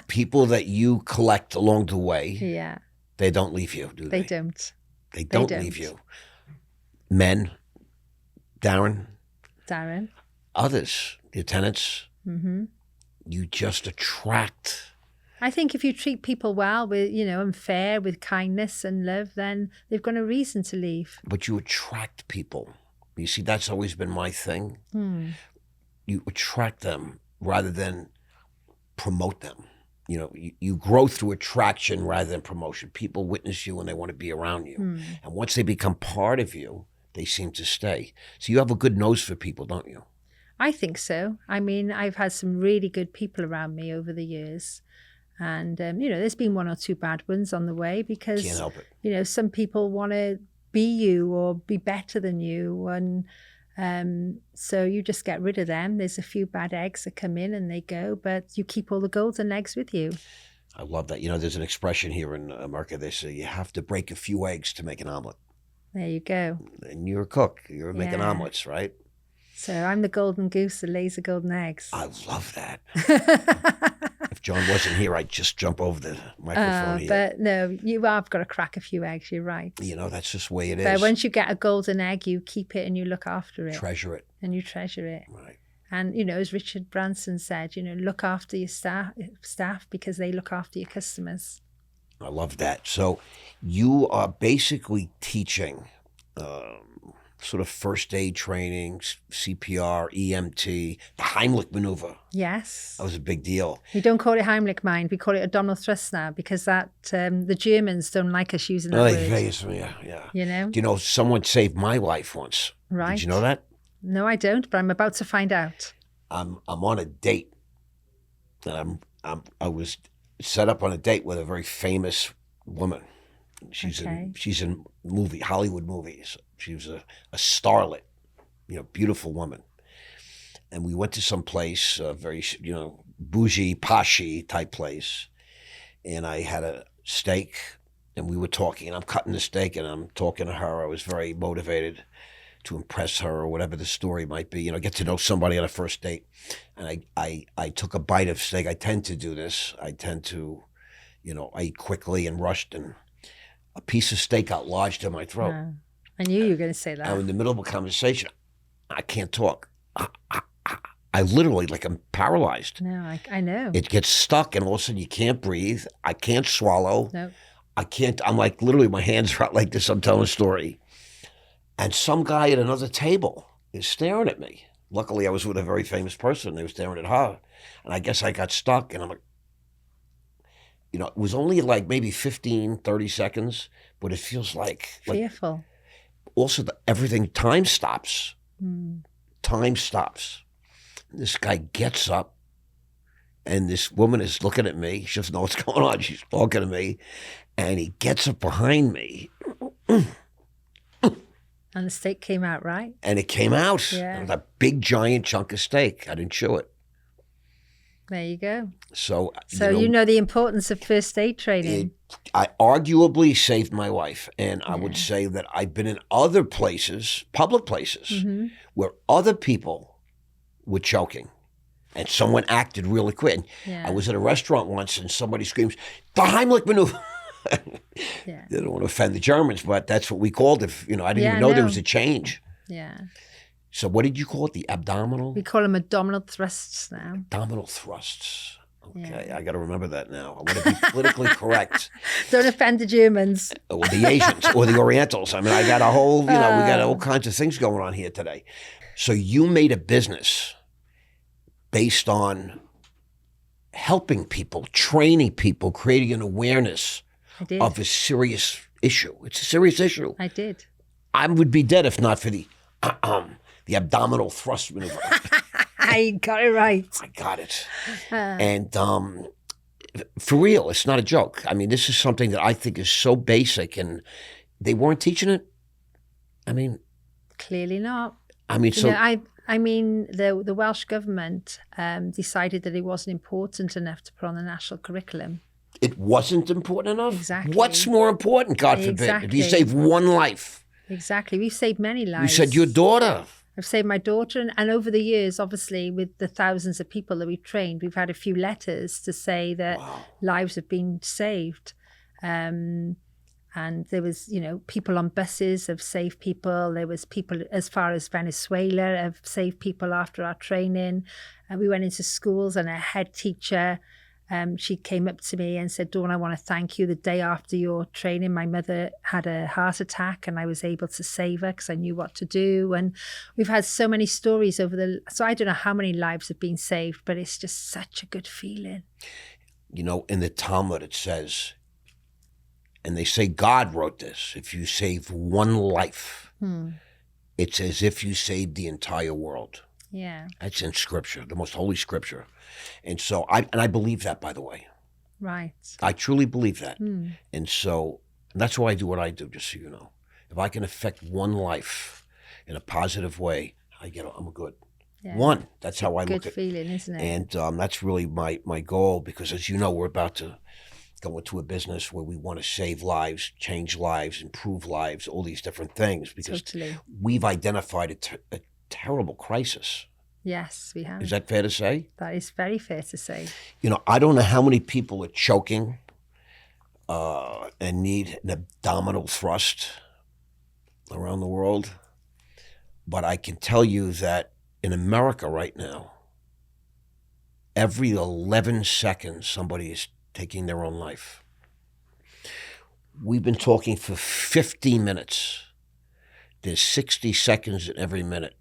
People that you collect along the way, they don't leave you, do they? They don't. They don't leave you. Men, Darren, others, your tenants, you just attract. I think if you treat people well, and fair, with kindness and love, then they've got no reason to leave. But you attract people. You see, that's always been my thing. You attract them rather than promote them. You grow through attraction rather than promotion. People witness you and they want to be around you. And once they become part of you, they seem to stay. So you have a good nose for people, don't you? I think so. I mean, I've had some really good people around me over the years. And, there's been one or two bad ones on the way because, can't help it. Some people want to be you or be better than you. And so you just get rid of them. There's a few bad eggs that come in and they go, but you keep all the golden eggs with you. I love that. There's an expression here in America. They say you have to break a few eggs to make an omelet. There you go. And you're a cook. You're making omelets, right? So I'm the golden goose that lays the golden eggs. I love that. If John wasn't here, I'd just jump over the microphone here. But no, you have got to crack a few eggs. You're right. That's just the way it is. But once you get a golden egg, you keep it and you look after it. Treasure it. And you treasure it. Right. And, as Richard Branson said, look after your staff because they look after your customers. I love that. So you are basically teaching sort of first aid training, CPR, EMT, the Heimlich maneuver. Yes. That was a big deal. We don't call it Heimlich mind. We call it abdominal thrust now because that the Germans don't like us using that word. Yeah. Do you know someone saved my life once? Right. Did you know that? No, I don't, but I'm about to find out. I'm on a date. And I was set up on a date with a very famous woman. She's in Hollywood movies. She was a starlet, beautiful woman. And we went to some place, very, bougie, poshy type place. and I had a steak, and we were talking, and I'm cutting the steak, and I'm talking to her. I was very motivated to impress her, or whatever the story might be. Get to know somebody on a first date. And I took a bite of steak. I tend to do this. I tend to, I eat quickly and rushed, and a piece of steak got lodged in my throat. I knew you were going to say that. I'm in the middle of a conversation. I can't talk. I literally, I'm paralyzed. No, I know. It gets stuck, and all of a sudden you can't breathe. I can't swallow. No. I can't. I'm literally, my hands are out like this. I'm telling a story. And some guy at another table is staring at me. Luckily, I was with a very famous person. They were staring at her. And I guess I got stuck. And I'm like, it was only maybe 15, 30 seconds, but it feels fearful. Also, everything, time stops. Mm. Time stops. This guy gets up, and this woman is looking at me. She doesn't know what's going on. She's talking to me. And he gets up behind me. And the steak came out, right? And it came out. Yeah. It was a big, giant chunk of steak. I didn't chew it. There you go. So you know the importance of first aid training. I arguably saved my life. And I would say that I've been in other places, public places, where other people were choking. And someone acted really quick. I was at a restaurant once, and somebody screams, the Heimlich maneuver. They don't want to offend the Germans, but that's what we called it. I didn't even know there was a change. Yeah. So what did you call it? The abdominal? We call them abdominal thrusts now. Abdominal thrusts. Okay, I got to remember that now. I want to be politically correct. Don't offend the Germans. Or the Asians or the Orientals. I mean, I got a whole, we got all kinds of things going on here today. So you made a business based on helping people, training people, creating an awareness of a serious issue. It's a serious issue. I did. I would be dead if not for the abdominal thrust maneuver. I got it right. I got it. And for real, it's not a joke. I mean, this is something that I think is so basic, and they weren't teaching it. I mean, clearly not. I mean, so I mean, the Welsh government decided that it wasn't important enough to put on the national curriculum. It wasn't important enough? Exactly. What's more important, God forbid? Exactly. If you save one life. Exactly. We've saved many lives. You said your daughter. I've saved my daughter. And over the years, obviously, with the thousands of people that we've trained, we've had a few letters to say that lives have been saved. And there was, people on buses have saved people. There was people as far as Venezuela have saved people after our training. And we went into schools, and a head teacher, she came up to me and said, Dawn, I want to thank you. The day after your training, my mother had a heart attack, and I was able to save her because I knew what to do. And we've had so many stories so I don't know how many lives have been saved, but it's just such a good feeling. In the Talmud it says, and they say God wrote this, if you save one life, it's as if you saved the entire world. Yeah. That's in Scripture, the most holy Scripture. And so I believe that, by the way. Right. I truly believe that. And so that's why I do what I do, just so you know. If I can affect one life in a positive way, I'm good. Yeah. One, that's how I look at it. Good feeling, isn't it? And that's really my goal, because as you know, we're about to go into a business where we want to save lives, change lives, improve lives, all these different things, because we've identified a terrible crisis. Yes, we have. Is that fair to say? That is very fair to say. I don't know how many people are choking and need an abdominal thrust around the world, but I can tell you that in America right now, every 11 seconds somebody is taking their own life. We've been talking for 50 minutes. There's 60 seconds in every minute.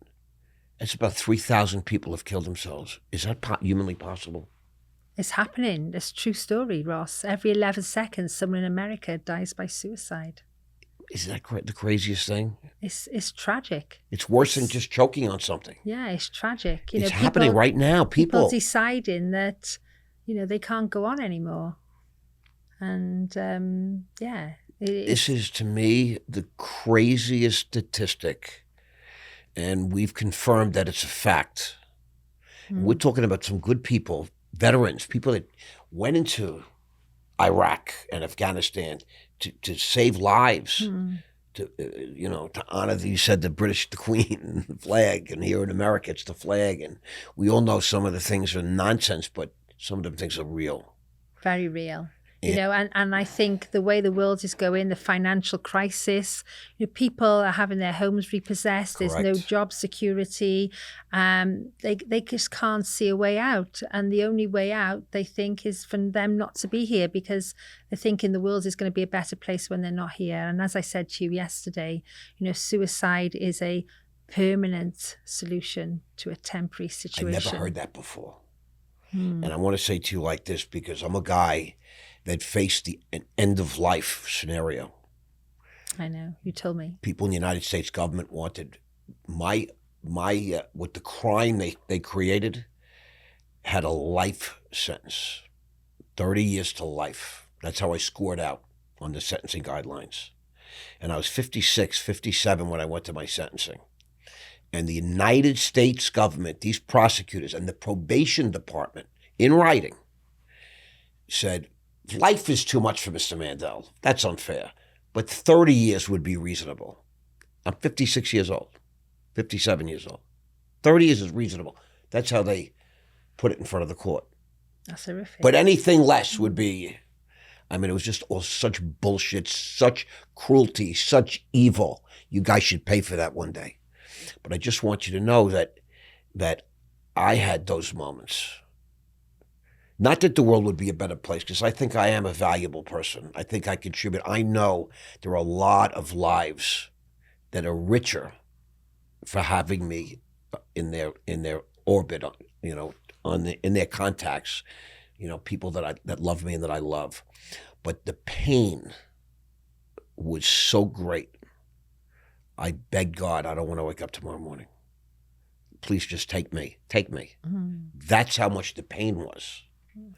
It's about 3,000 people have killed themselves. Is that humanly possible? It's happening. It's a true story, Ross. Every 11 seconds, someone in America dies by suicide. Is that the craziest thing? It's tragic. It's worse than just choking on something. Yeah, it's tragic. It's happening right now. People deciding that, they can't go on anymore. And, this is, to me, the craziest statistic. And we've confirmed that it's a fact. We're talking about some good people, veterans, people that went into Iraq and Afghanistan to save lives, to to honor, you said, the Queen, the flag, and here in America it's the flag, and we all know some of the things are nonsense, but some of the things are real. Very real. Yeah. And I think the way the world is going, the financial crisis, people are having their homes repossessed. There's no Correct. job security. They just can't see a way out. And the only way out, they think, is for them not to be here, because they're thinking the world is going to be a better place when they're not here. And as I said to you yesterday, suicide is a permanent solution to a temporary situation. I never heard that before. And I want to say to you like this, because I'm a guy that faced an end-of-life scenario. I know. You told me. People in the United States government wanted my with the crime they created, had a life sentence, 30 years to life. That's how I scored out on the sentencing guidelines. And I was 56, 57 when I went to my sentencing. And the United States government, these prosecutors and the probation department, in writing, said, life is too much for Mr. Mandell. That's unfair. But 30 years would be reasonable. I'm 56 years old, 57 years old. 30 years is reasonable. That's how they put it in front of the court. That's horrific. But anything less would be, it was just all such bullshit, such cruelty, such evil. You guys should pay for that one day. But I just want you to know that I had those moments. Not that the world would be a better place, because I think I am a valuable person. I think I contribute. I know there are a lot of lives that are richer for having me in their orbit, in their contacts, people that love me and that I love. But the pain was so great. I begged God, I don't want to wake up tomorrow morning. Please just take me. That's how much the pain was.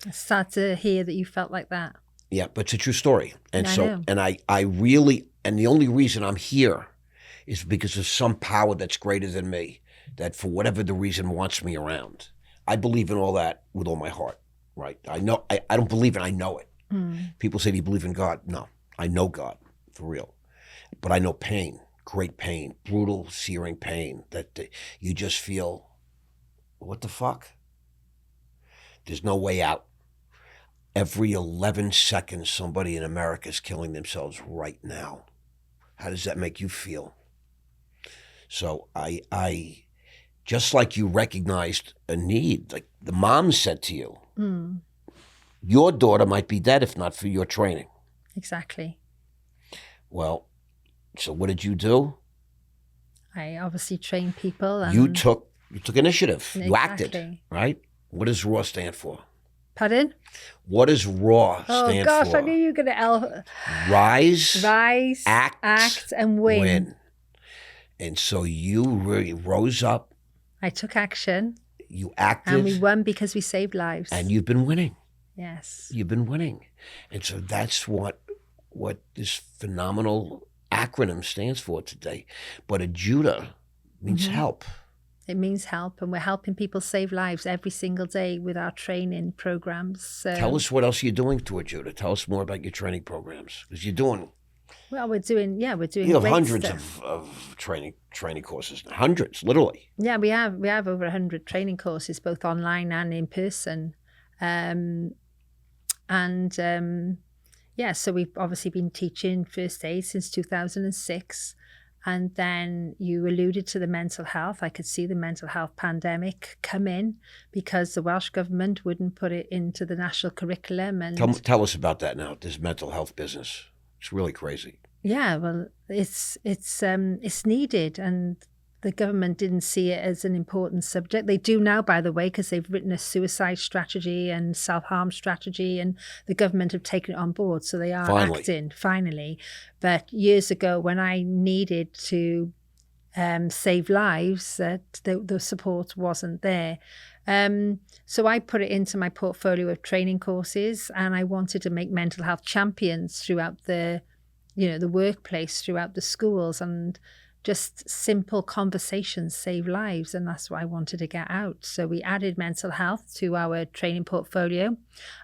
It's sad to hear that you felt like that. Yeah, but it's a true story. And I know. and I really, and the only reason I'm here is because of some power that's greater than me, that for whatever the reason wants me around. I believe in all that with all my heart, right? I know, I don't believe it, I know it. People say, do you believe in God? No, I know God, for real. But I know pain, great pain, brutal, searing pain, that you just feel, what the fuck? There's no way out. Every 11 seconds, somebody in America is killing themselves right now. How does that make you feel? So I just like you recognized a need, like the mom said to you, your daughter might be dead if not for your training. Exactly. Well, so what did you do? I obviously trained people. And You took initiative. Exactly. You acted, right? What does RAW stand for? Pardon? What does RAW stand Oh gosh, for? I knew you were going to Rise, act, and win. And so you really rose up. I took action. You acted. And we won because we saved lives. And you've been winning. Yes. You've been winning. And so that's what this phenomenal acronym stands for today. But Ajuda means help. It means help, and we're helping people save lives every single day with our training programs. So, Tell us what else you're doing to Ajuda. Tell us more about your training programs, because you're doing. Well, we're doing. You have great hundreds stuff. of training courses, hundreds, literally. Yeah, we have over 100 training courses, both online and in person, so we've obviously been teaching first aid since 2006. And then you alluded to the mental health. I could see the mental health pandemic come in because the Welsh government wouldn't put it into the national curriculum. And tell us about that now, this mental health business. It's really crazy. Yeah, well, it's needed, and the government didn't see it as an important subject. They do now, by the way, because they've written a suicide strategy and self-harm strategy, and the government have taken it on board. So they are acting, finally. But years ago, when I needed to save lives, the support wasn't there. So I put it into my portfolio of training courses, and I wanted to make mental health champions throughout the workplace, throughout the schools, and just simple conversations save lives, and that's what I wanted to get out. So we added mental health to our training portfolio.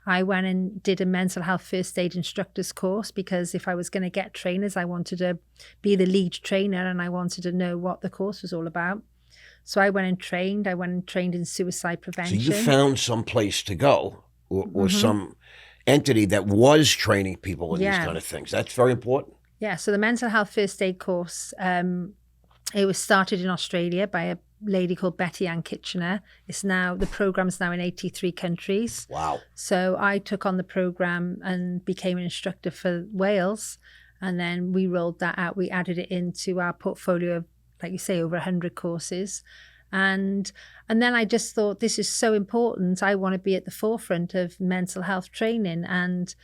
I went and did a mental health first aid instructor's course, because if I was going to get trainers, I wanted to be the lead trainer and I wanted to know what the course was all about. So I went and trained. I went and trained in suicide prevention. So you found some place to go, or some entity that was training people in these kind of things. That's very important. Yeah, so the mental health first aid course, it was started in Australia by a lady called Betty Ann Kitchener. The program's now in 83 countries. Wow. So I took on the program and became an instructor for Wales. And then we rolled that out. We added it into our portfolio of, like you say, over 100 courses. And then I just thought, this is so important. I want to be at the forefront of mental health training. And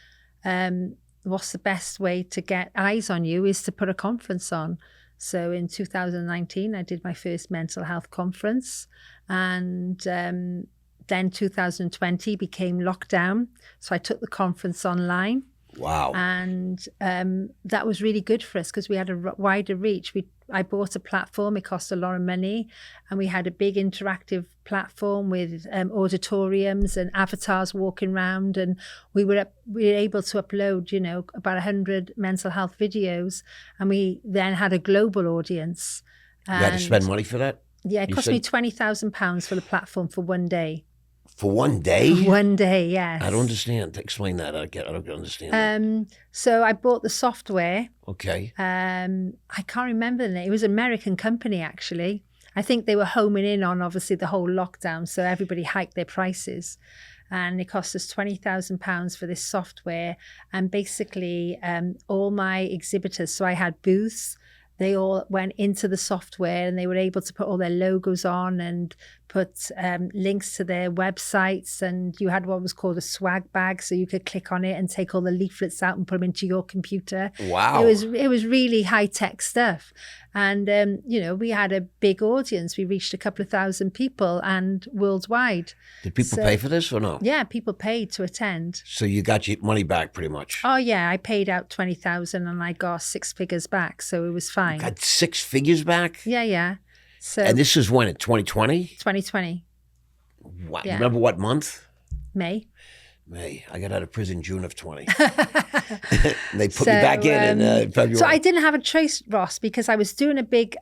what's the best way to get eyes on you is to put a conference on. So in 2019, I did my first mental health conference. And then 2020 became lockdown. So I took the conference online. Wow. And that was really good for us because we had a wider reach. I bought a platform. It cost a lot of money. And we had a big interactive platform with auditoriums and avatars walking around. And we were able to upload, about 100 mental health videos. And we then had a global audience. You had to spend money for that? Yeah, it cost me £20,000 for the platform for one day. For one day? One day, yes. I don't understand. Explain that. I don't understand that. So I bought the software. Okay. I can't remember the name. It was an American company, actually. I think they were homing in on, obviously, the whole lockdown. So everybody hiked their prices. And it cost us £20,000 for this software. And basically, all my exhibitors, so I had booths, they all went into the software and they were able to put all their logos on and put links to their websites. And you had what was called a swag bag, so you could click on it and take all the leaflets out and put them into your computer. Wow. It was really high-tech stuff. And, we had a big audience. We reached a couple of thousand people and worldwide. Did people pay for this or no? Yeah, people paid to attend. So you got your money back pretty much? Oh, yeah. I paid out $20,000 and I got 6 figures back. So it was fine. You got 6 figures back? Yeah. So, and this is when, in 2020? 2020. Wow. Yeah. You remember what month? May. I got out of prison June of 20. They put me back in February. So I didn't have a choice, Ross, because I was doing a big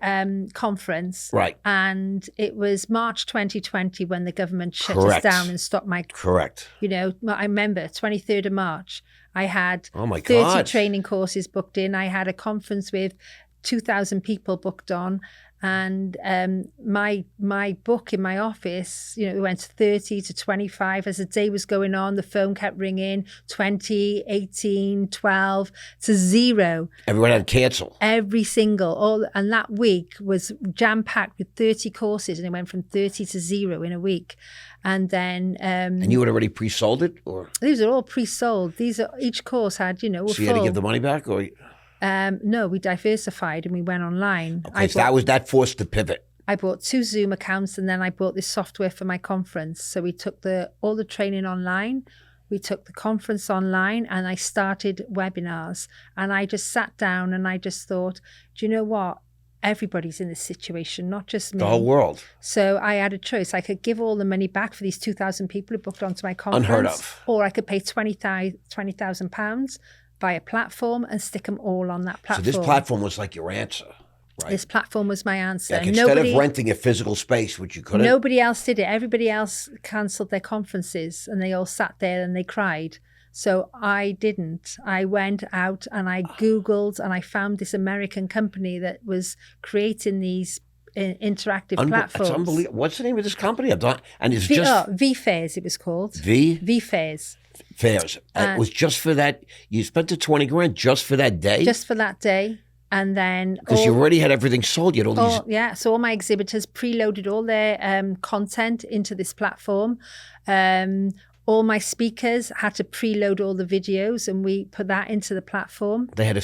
conference. Right. And it was March 2020 when the government shut us down and stopped my... Correct. I remember 23rd of March, I had 30 training courses booked in. I had a conference with 2,000 people booked on. And my book in my office, it went to 30 to 25. As the day was going on, the phone kept ringing, 20, 18, 12 to 0. Everyone had to cancel. Every single, and that week was jam-packed with 30 courses, and it went from 30 to 0 in a week. And then... and you had already pre-sold it? Or these are all pre-sold. Each course had, were full. So you had to give the money back? Or... no, we diversified and we went online. Okay, so that forced the pivot. I bought 2 Zoom accounts and then I bought this software for my conference. So we took all the training online, we took the conference online, and I started webinars. And I just sat down and I just thought, do you know what? Everybody's in this situation, not just me. The whole world. So I had a choice. I could give all the money back for these 2,000 people who booked onto my conference. Unheard of. Or I could pay £20,000 via platform and stick them all on that platform. So this platform was like your answer, right? This platform was my answer. Like instead of renting a physical space, which you couldn't. Nobody else did it. Everybody else cancelled their conferences and they all sat there and they cried. So I didn't. I went out and I Googled and I found this American company that was creating these interactive platforms. That's unbelievable. What's the name of this company? And it's VFairs, it was called. VFairs. Fairs. It was just for that. You spent the $20,000 just for that day? Just for that day. And then... Because you already had everything sold. You had all these... Yeah. So all my exhibitors preloaded all their content into this platform. All my speakers had to preload all the videos and we put that into the platform. They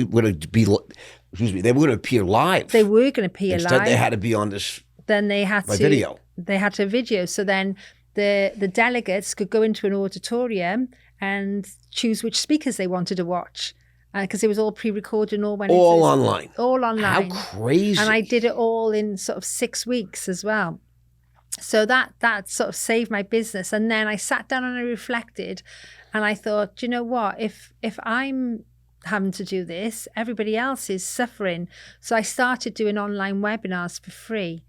were going to appear live. They were going to appear live. Instead, they had to be on this... Then they had to... video. They had to video. So then... The delegates could go into an auditorium and choose which speakers they wanted to watch. because it was all pre-recorded and all went All into online. all online. How crazy. And I did it all in sort of 6 weeks as well. So that sort of saved my business. And then I sat down and I reflected, and I thought, you know what, if I'm having to do this, everybody else is suffering. So I started doing online webinars for free.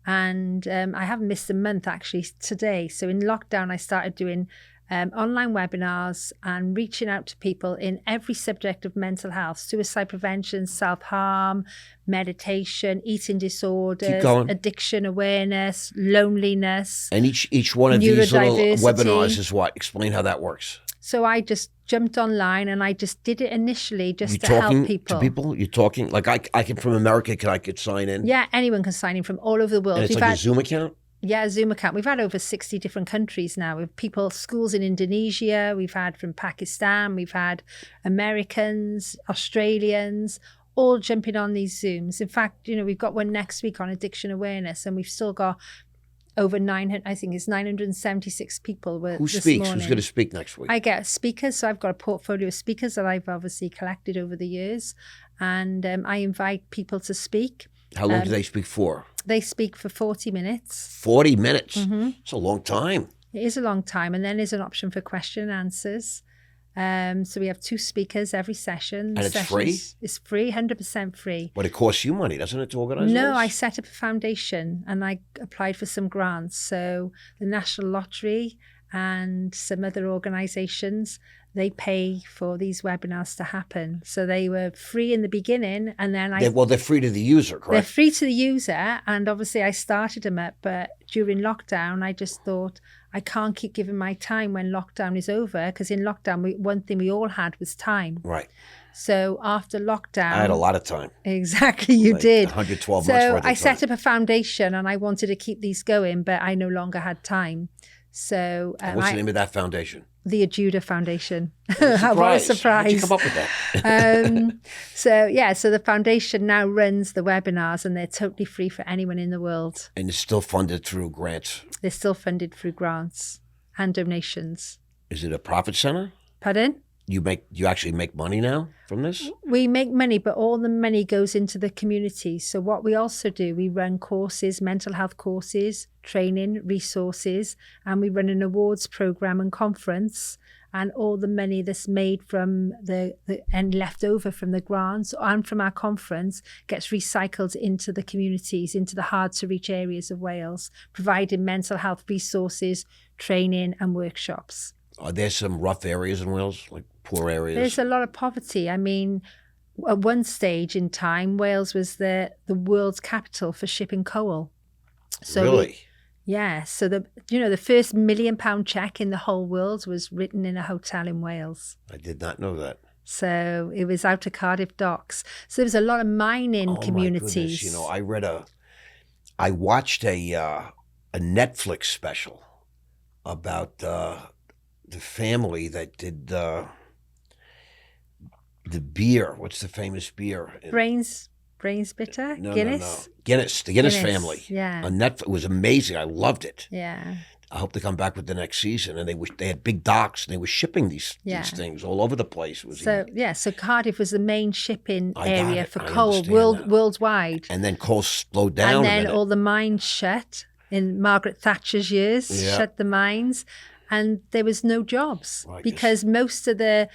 And I haven't missed a month actually today. So in lockdown, I started doing online webinars and reaching out to people in every subject of mental health: suicide prevention, self-harm, meditation, eating disorders, addiction awareness, loneliness. And each one of these little webinars is what? Explain how that works. So I just jumped online and I just did it initially just to help people. To people? You're talking? Like I can from America, I could sign in? Yeah, anyone can sign in from all over the world. And it's like a Zoom account? Yeah, a Zoom account. We've had over 60 different countries now. We've people, schools in Indonesia. We've had from Pakistan. We've had Americans, Australians, all jumping on these Zooms. In fact, we've got one next week on addiction awareness, and we've still got over 900, I think it's 976 people. Who speaks? Who's going to speak next week? I get speakers. So I've got a portfolio of speakers that I've obviously collected over the years. And I invite people to speak. How long do they speak for? They speak for 40 minutes. 40 minutes? Mm-hmm. It's a long time. It is a long time. And then there's an option for question and answers. So we have 2 speakers every session. And it's free? It's free, 100% free. But it costs you money, doesn't it, to organize No, those? I set up a foundation and I applied for some grants. So the National Lottery and some other organisations, they pay for these webinars to happen. So they were free in the beginning, and then they're free to the user, correct? They're free to the user, and obviously I started them up, but during lockdown, I just thought I can't keep giving my time when lockdown is over, because in lockdown, one thing we all had was time. Right. So after lockdown, I had a lot of time. Exactly, you did. 112 months worth of time. So I set up a foundation, and I wanted to keep these going, but I no longer had time. So what's the name of that foundation? The Ajuda Foundation. What a surprise. How'd you come up with that? So the foundation now runs the webinars, and they're totally free for anyone in the world. And it's still funded through grants? They're still funded through grants and donations. Is it a profit center? Pardon? You actually make money now from this? We make money, but all the money goes into the community. So what we also do, we run courses, mental health courses, training, resources, and we run an awards program and conference. And all the money that's made from and left over from the grants and from our conference gets recycled into the communities, into the hard to reach areas of Wales, providing mental health resources, training and workshops. Are there some rough areas in Wales, like poor areas? There's a lot of poverty. I mean, at one stage in time, Wales was the world's capital for shipping coal. So really? Yeah. So the first £1 million check in the whole world was written in a hotel in Wales. I did not know that. So it was out of Cardiff docks. So there was a lot of mining communities. My goodness. I watched a Netflix special about the family that did the beer. What's the famous beer? Brains bitter? No, Guinness? No. Guinness, the Guinness family. Yeah. On Netflix. It was amazing. I loved it. Yeah. I hope they come back with the next season. And they had big docks, and they were shipping these things all over the place. So Cardiff was the main shipping area for coal worldwide. And then coal slowed down. And then all the mines shut in Margaret Thatcher's years, shut the mines. And there was no jobs because most of the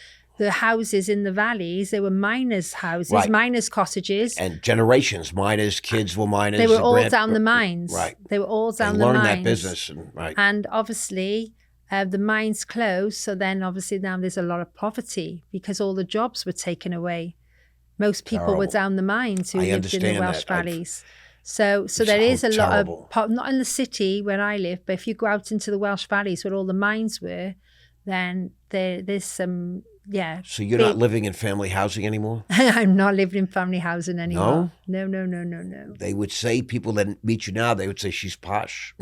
houses in the valleys, they were miners' houses, miners' cottages. And generations, miners, kids were miners. They were all down the mines. Right. They were all down the mines. They learned that business. And obviously, the mines closed. So then obviously now there's a lot of poverty because all the jobs were taken away. Most people were down the mines who lived in the Welsh valleys. So there is a lot of, not in the city where I live, but if you go out into the Welsh valleys where all the mines were, then there's some, So you're not living in family housing anymore? I'm not living in family housing anymore. No. They would say, people that meet you now, they would say, she's posh.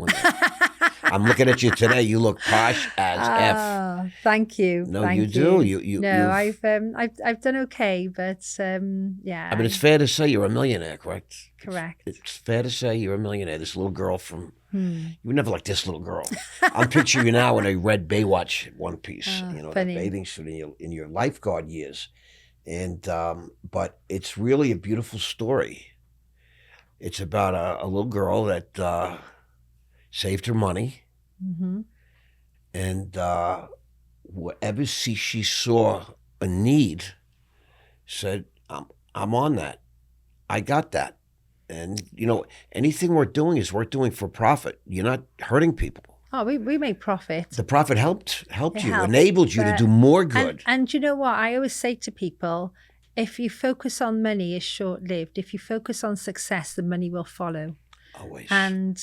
I'm looking at you today. You look posh as F. Thank you. No, thank you do. I've done okay, but yeah. I mean, it's fair to say you're a millionaire, correct? Correct. It's fair to say you're a millionaire. This little girl from, you were never like this little girl. I'm picturing you now in a red Baywatch one piece, that bathing suit in your lifeguard years. And but it's really a beautiful story. It's about a little girl that saved her money, Mm-hmm. and whatever she saw a need, said, I'm on that. I got that. And, anything we're doing is we're doing for profit. You're not hurting people. Oh, we make profit. The profit helped It you, helps, enabled you to do more good. And you know what? I always say to people, if you focus on money, it's short-lived. If you focus on success, the money will follow. Always. And,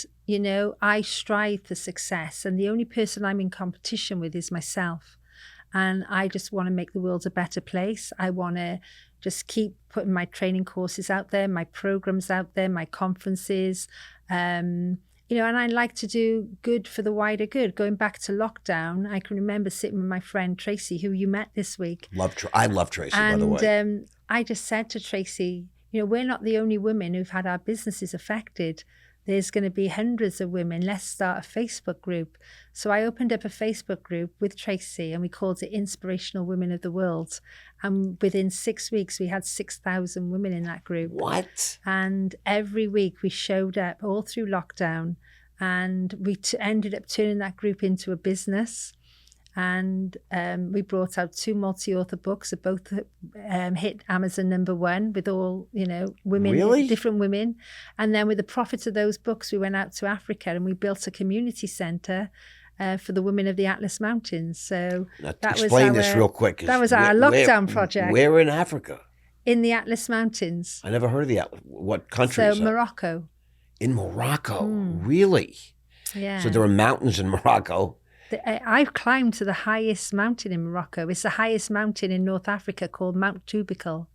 I strive for success. And the only person I'm in competition with is myself. And I just want to make the world a better place. I want to just keep putting my training courses out there, my programs out there, my conferences. And I like to do good for the wider good. Going back to lockdown, I can remember sitting with my friend Tracy, who you met this week. I love Tracy, by the way. And I just said to Tracy, we're not the only women who've had our businesses affected. There's going to be hundreds of women. Let's start a Facebook group. So I opened up a Facebook group with Tracy, and we called it Inspirational Women of the World. And within 6 weeks, we had 6,000 women in that group. What? And every week we showed up all through lockdown, and we ended up turning that group into a business. And we brought out 2 multi-author books that both hit Amazon #1 with all, women, Really? different women. And then with the profits of those books, we went out to Africa and we built a community centre for the women of the Atlas Mountains. So Now, that explain was this real quick. that was our lockdown project. Where in Africa? In the Atlas Mountains. I never heard of the Atlas. What country So is that? Morocco. In Morocco, really? Yeah. So there are mountains in Morocco. I've climbed to the highest mountain in Morocco. It's the highest mountain in North Africa called Mount Tubical.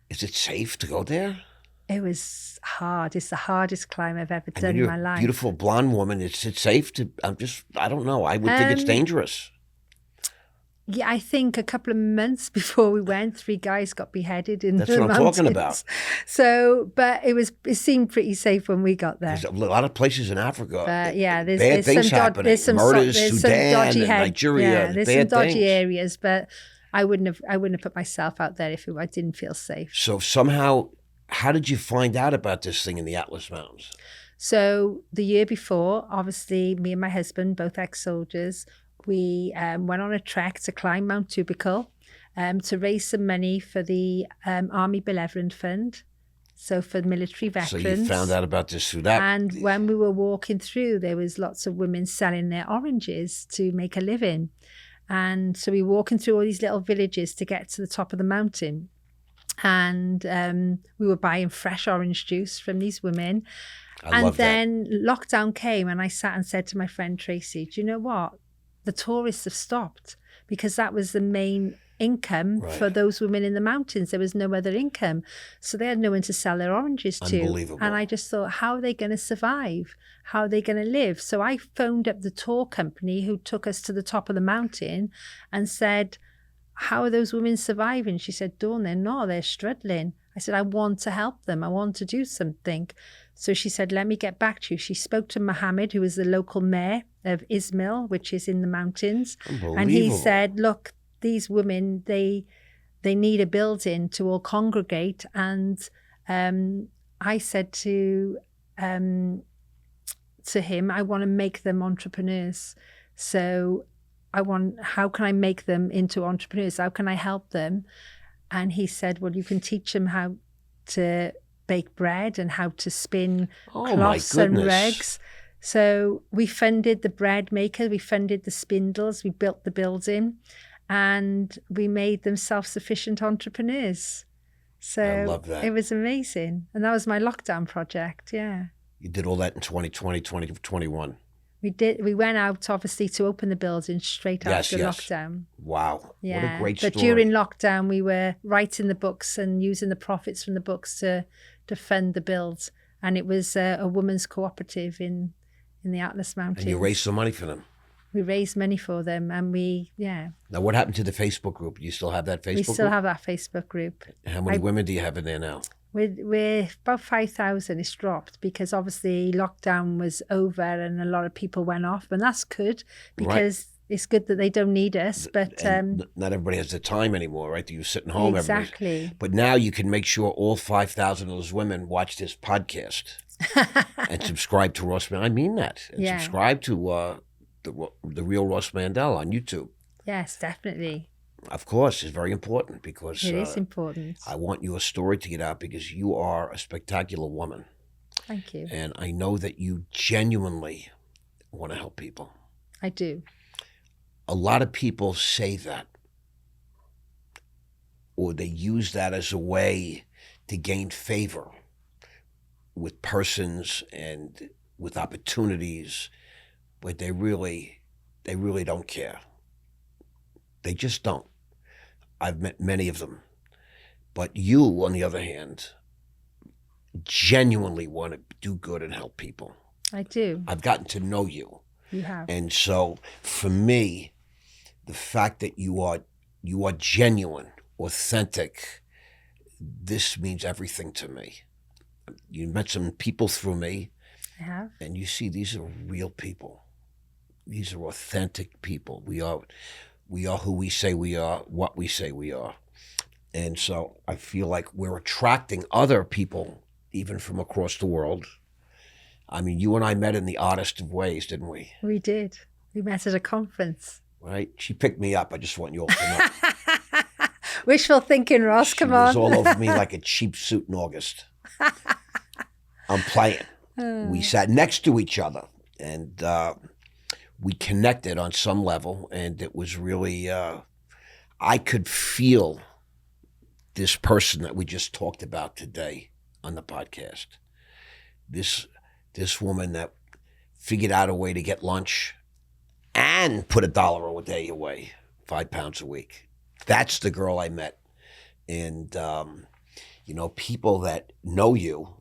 Is it safe to go there? It was hard. It's the hardest climb I've ever I done mean, in you're my a life. beautiful blonde woman. Is it safe to? I don't know. I would think it's dangerous. Yeah, I think a couple of months before we went, 3 guys got beheaded in That's the what I'm mountains. talking about. So, but it seemed pretty safe when we got there. There's a lot of places in Africa. But yeah, bad there's things some happening. there's some Murders, there's Sudan, some dodgy and Nigeria. Yeah, there's bad some dodgy things. areas, but I wouldn't have put myself out there if I didn't feel safe. So somehow, how did you find out about this thing in the Atlas Mountains? So the year before, obviously, me and my husband, both ex-soldiers, we went on a trek to climb Mount Tubical to raise some money for the Army Benevolent Fund, so for military veterans. So you found out about this through that. And when we were walking through, there was lots of women selling their oranges to make a living. And so we were walking through all these little villages to get to the top of the mountain. And we were buying fresh orange juice from these women. I love then lockdown came, and I sat and said to my friend Tracy, do you know what? The tourists have stopped, because that was the main income for those women in the mountains. There was no other income. So they had no one to sell their oranges to. Unbelievable. And I just thought, how are they going to survive? How are they going to live? So I phoned up the tour company who took us to the top of the mountain and said, how are those women surviving? She said, Dawn, they're struggling. I said, I want to help them. I want to do something. So she said, let me get back to you. She spoke to Mohammed, who was the local mayor of Ismail, which is in the mountains. And he said, look, these women, they need a building to all congregate. And I said to him, I want to make them entrepreneurs. So how can I make them into entrepreneurs? How can I help them? And he said, well, you can teach them how to bake bread and how to spin cloths and rugs. So we funded the bread maker, we funded the spindles, we built the building, and we made them self-sufficient entrepreneurs. So I love that. It was amazing. And that was my lockdown project, yeah. You did all that in 2020, 2021. We went out, obviously, to open the building straight after lockdown. Wow. Yeah. What a great story. But during lockdown, we were writing the books and using the profits from the books to fund the build. And it was a women's cooperative in the Atlas Mountains. And you raised some money for them. We raised money for them, and Now, what happened to the Facebook group? You still have that Facebook group? We still have that Facebook group. How many women do you have in there now? We're about 5,000. It's dropped because obviously lockdown was over and a lot of people went off, and that's good because It's good that they don't need us, but Not everybody has the time anymore, right? You're sitting home. Exactly. But now you can make sure all 5,000 of those women watch this podcast and subscribe to Ross Mandell. I mean that. And subscribe to the real Ross Mandell on YouTube. Yes, definitely. Of course, it's very important because it is important. I want your story to get out because you are a spectacular woman. Thank you. And I know that you genuinely want to help people. I do. A lot of people say that, or they use that as a way to gain favor with persons and with opportunities, but they really don't care. They just don't. I've met many of them. But you, on the other hand, genuinely want to do good and help people. I do. I've gotten to know you. You have. And so for me, the fact that you are genuine, authentic, this means everything to me. You met some people through me. I have. And you see, these are real people. These are authentic people. We are who we say we are, what we say we are. And so I feel like we're attracting other people, even from across the world. I mean, you and I met in the oddest of ways, didn't we? We did. We met at a conference. Right? She picked me up. I just want you all to know. Wishful thinking, Ross. Come on. She was all over me like a cheap suit in August. I'm playing. We sat next to each other, and we connected on some level, and it was really, I could feel this person that we just talked about today on the podcast. This woman that figured out a way to get lunch and put $1 a day away, 5 pounds a week. That's the girl I met. And, people that know you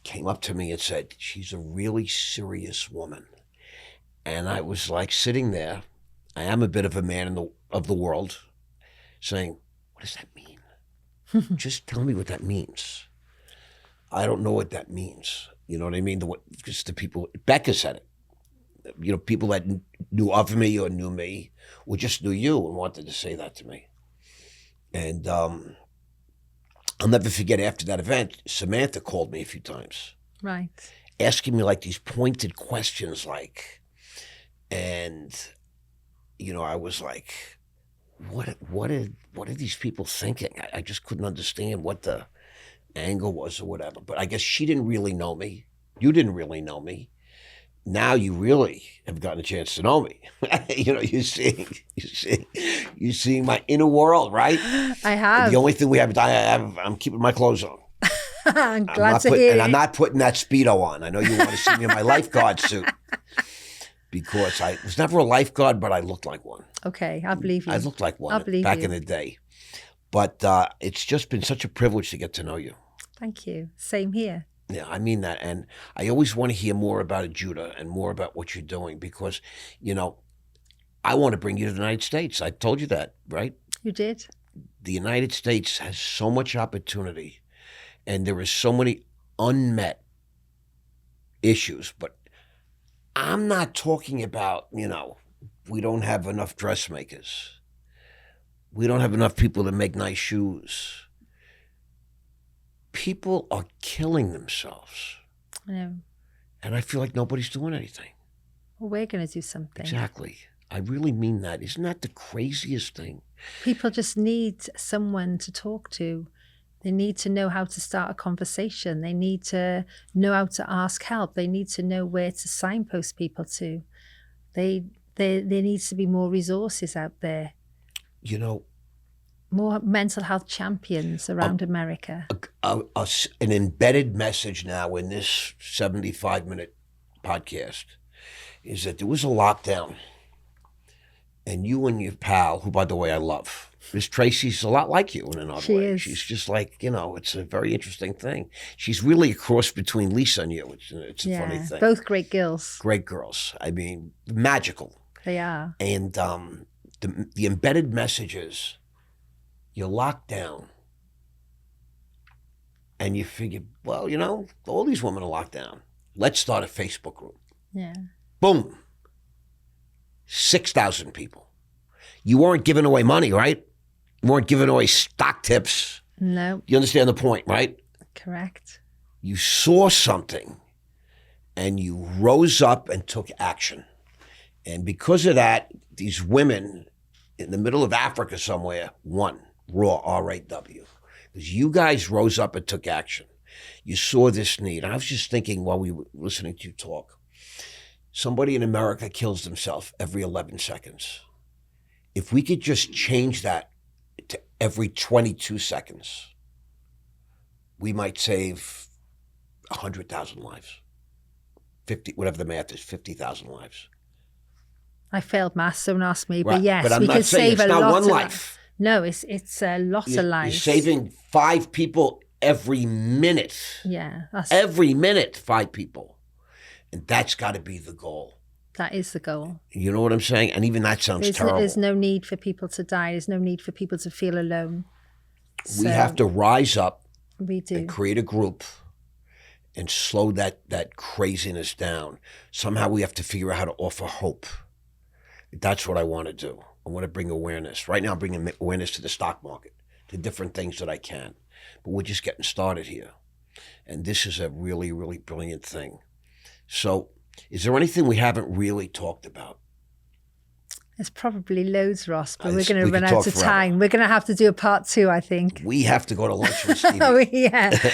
came up to me and said, she's a really serious woman. And I was like sitting there. I am a bit of a man of the world, saying, what does that mean? Just tell me what that means. I don't know what that means. You know what I mean? Just the people, Becca said it. People that knew of me or knew me or just knew you and wanted to say that to me. And I'll never forget, after that event, Samantha called me a few times. Right. Asking me like these pointed questions and I was like, what are these people thinking? I just couldn't understand what the angle was or whatever. But I guess she didn't really know me. You didn't really know me. Now you really have gotten a chance to know me. You're seeing my inner world, right? I have. The only thing we have, I'm keeping my clothes on. I'm glad to hear. And I'm not putting that Speedo on. I know you want to see me in my lifeguard suit. Because I was never a lifeguard, but I looked like one. Okay, I believe you. I looked like one back in the day. But it's just been such a privilege to get to know you. Thank you. Same here. Yeah, I mean that. And I always want to hear more about Ajuda and more about what you're doing because, I want to bring you to the United States. I told you that, right? You did. The United States has so much opportunity and there is so many unmet issues, but I'm not talking about, we don't have enough dressmakers. We don't have enough people to make nice shoes. People are killing themselves. I know. And I feel like nobody's doing anything. Well, we're going to do something. Exactly. I really mean that. Isn't that the craziest thing? People just need someone to talk to. They need to know how to start a conversation. They need to know how to ask help. They need to know where to signpost people to. There needs to be more resources out there. More mental health champions around America. An embedded message now in this 75-minute podcast is that there was a lockdown. And you and your pal, who, by the way, I love, Miss Tracy's a lot like you in an odd way. Is. She's just like, it's a very interesting thing. She's really a cross between Lisa and you. It's a funny thing. Both great girls. Great girls. I mean, magical. They are. And the embedded message is you're locked down. And you figure, well, all these women are locked down. Let's start a Facebook group. Yeah. Boom. 6,000 people. You weren't giving away money, right? You weren't giving away stock tips. No. You understand the point, right? Correct. You saw something and you rose up and took action. And because of that, these women in the middle of Africa somewhere won, raw, R-A-W. Because you guys rose up and took action. You saw this need. I was just thinking while we were listening to you talk, somebody in America kills themselves every 11 seconds. If we could just change that to every 22 seconds, we might save 100,000 lives. 50, whatever the math is, 50,000 lives. I failed maths, don't ask me. Right. But yes, but I'm we not could saying save it's a not lot one of life. No, it's a lot of lives. You're saving 5 people every minute. Yeah. Every minute, 5 people. And that's got to be the goal. That is the goal. You know what I'm saying? And even that sounds terrible. There's no need for people to die. There's no need for people to feel alone. We have to rise up we do. and create a group and slow that craziness down. Somehow we have to figure out how to offer hope. That's what I want to do. I want to bring awareness. Right now I'm bringing awareness to the stock market, to different things that I can. But we're just getting started here. And this is a really, really brilliant thing. So is there anything we haven't really talked about? There's probably loads, Ross, but we're going we to run could out talk of forever. time. We're going to have to do a part 2, I think. We have to go to lunch with Stevie. Oh, yeah.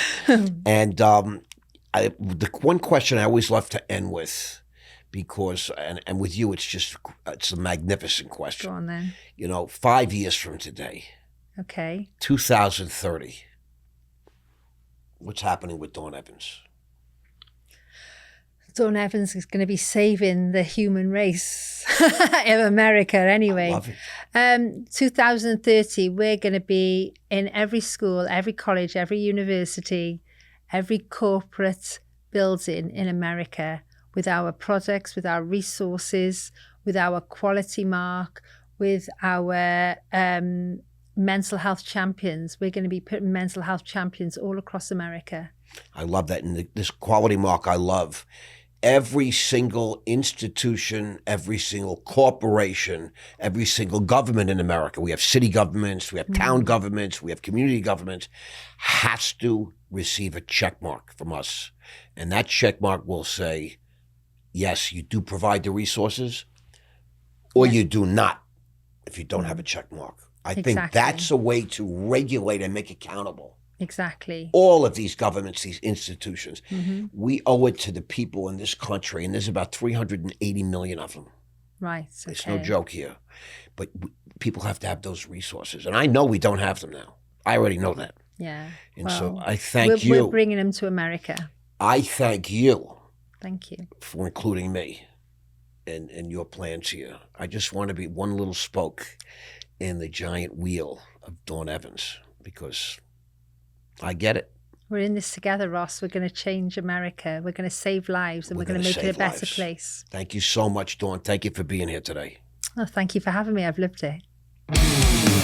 And the one question I always love to end with, because, and with you, it's a magnificent question. Go on then. 5 years from today, Okay. 2030, what's happening with Dawn Evans? Dawn Evans is going to be saving the human race in America anyway. I love it. 2030, we're going to be in every school, every college, every university, every corporate building in America with our products, with our resources, with our quality mark, with our mental health champions. We're going to be putting mental health champions all across America. I love that. And this quality mark I love. Every single institution, every single corporation, every single government in America, we have city governments, we have town governments, we have community governments, has to receive a check mark from us. And that check mark will say, yes, you do provide the resources, or you do not if you don't have a check mark. I think that's a way to regulate and make accountable. Exactly. All of these governments, these institutions, we owe it to the people in this country, and there's about 380 million of them. Right. Okay. It's no joke here. But people have to have those resources. And I know we don't have them now. I already know that. Yeah. And so I thank you. We're bringing them to America. I thank you. Thank you. For including me in your plans here. I just want to be one little spoke in the giant wheel of Dawn Evans, because I get it. We're in this together, Ross. We're going to change America. We're going to save lives, and we're going to make it a better place. Thank you so much, Dawn. Thank you for being here today. Oh, thank you for having me. I've loved it.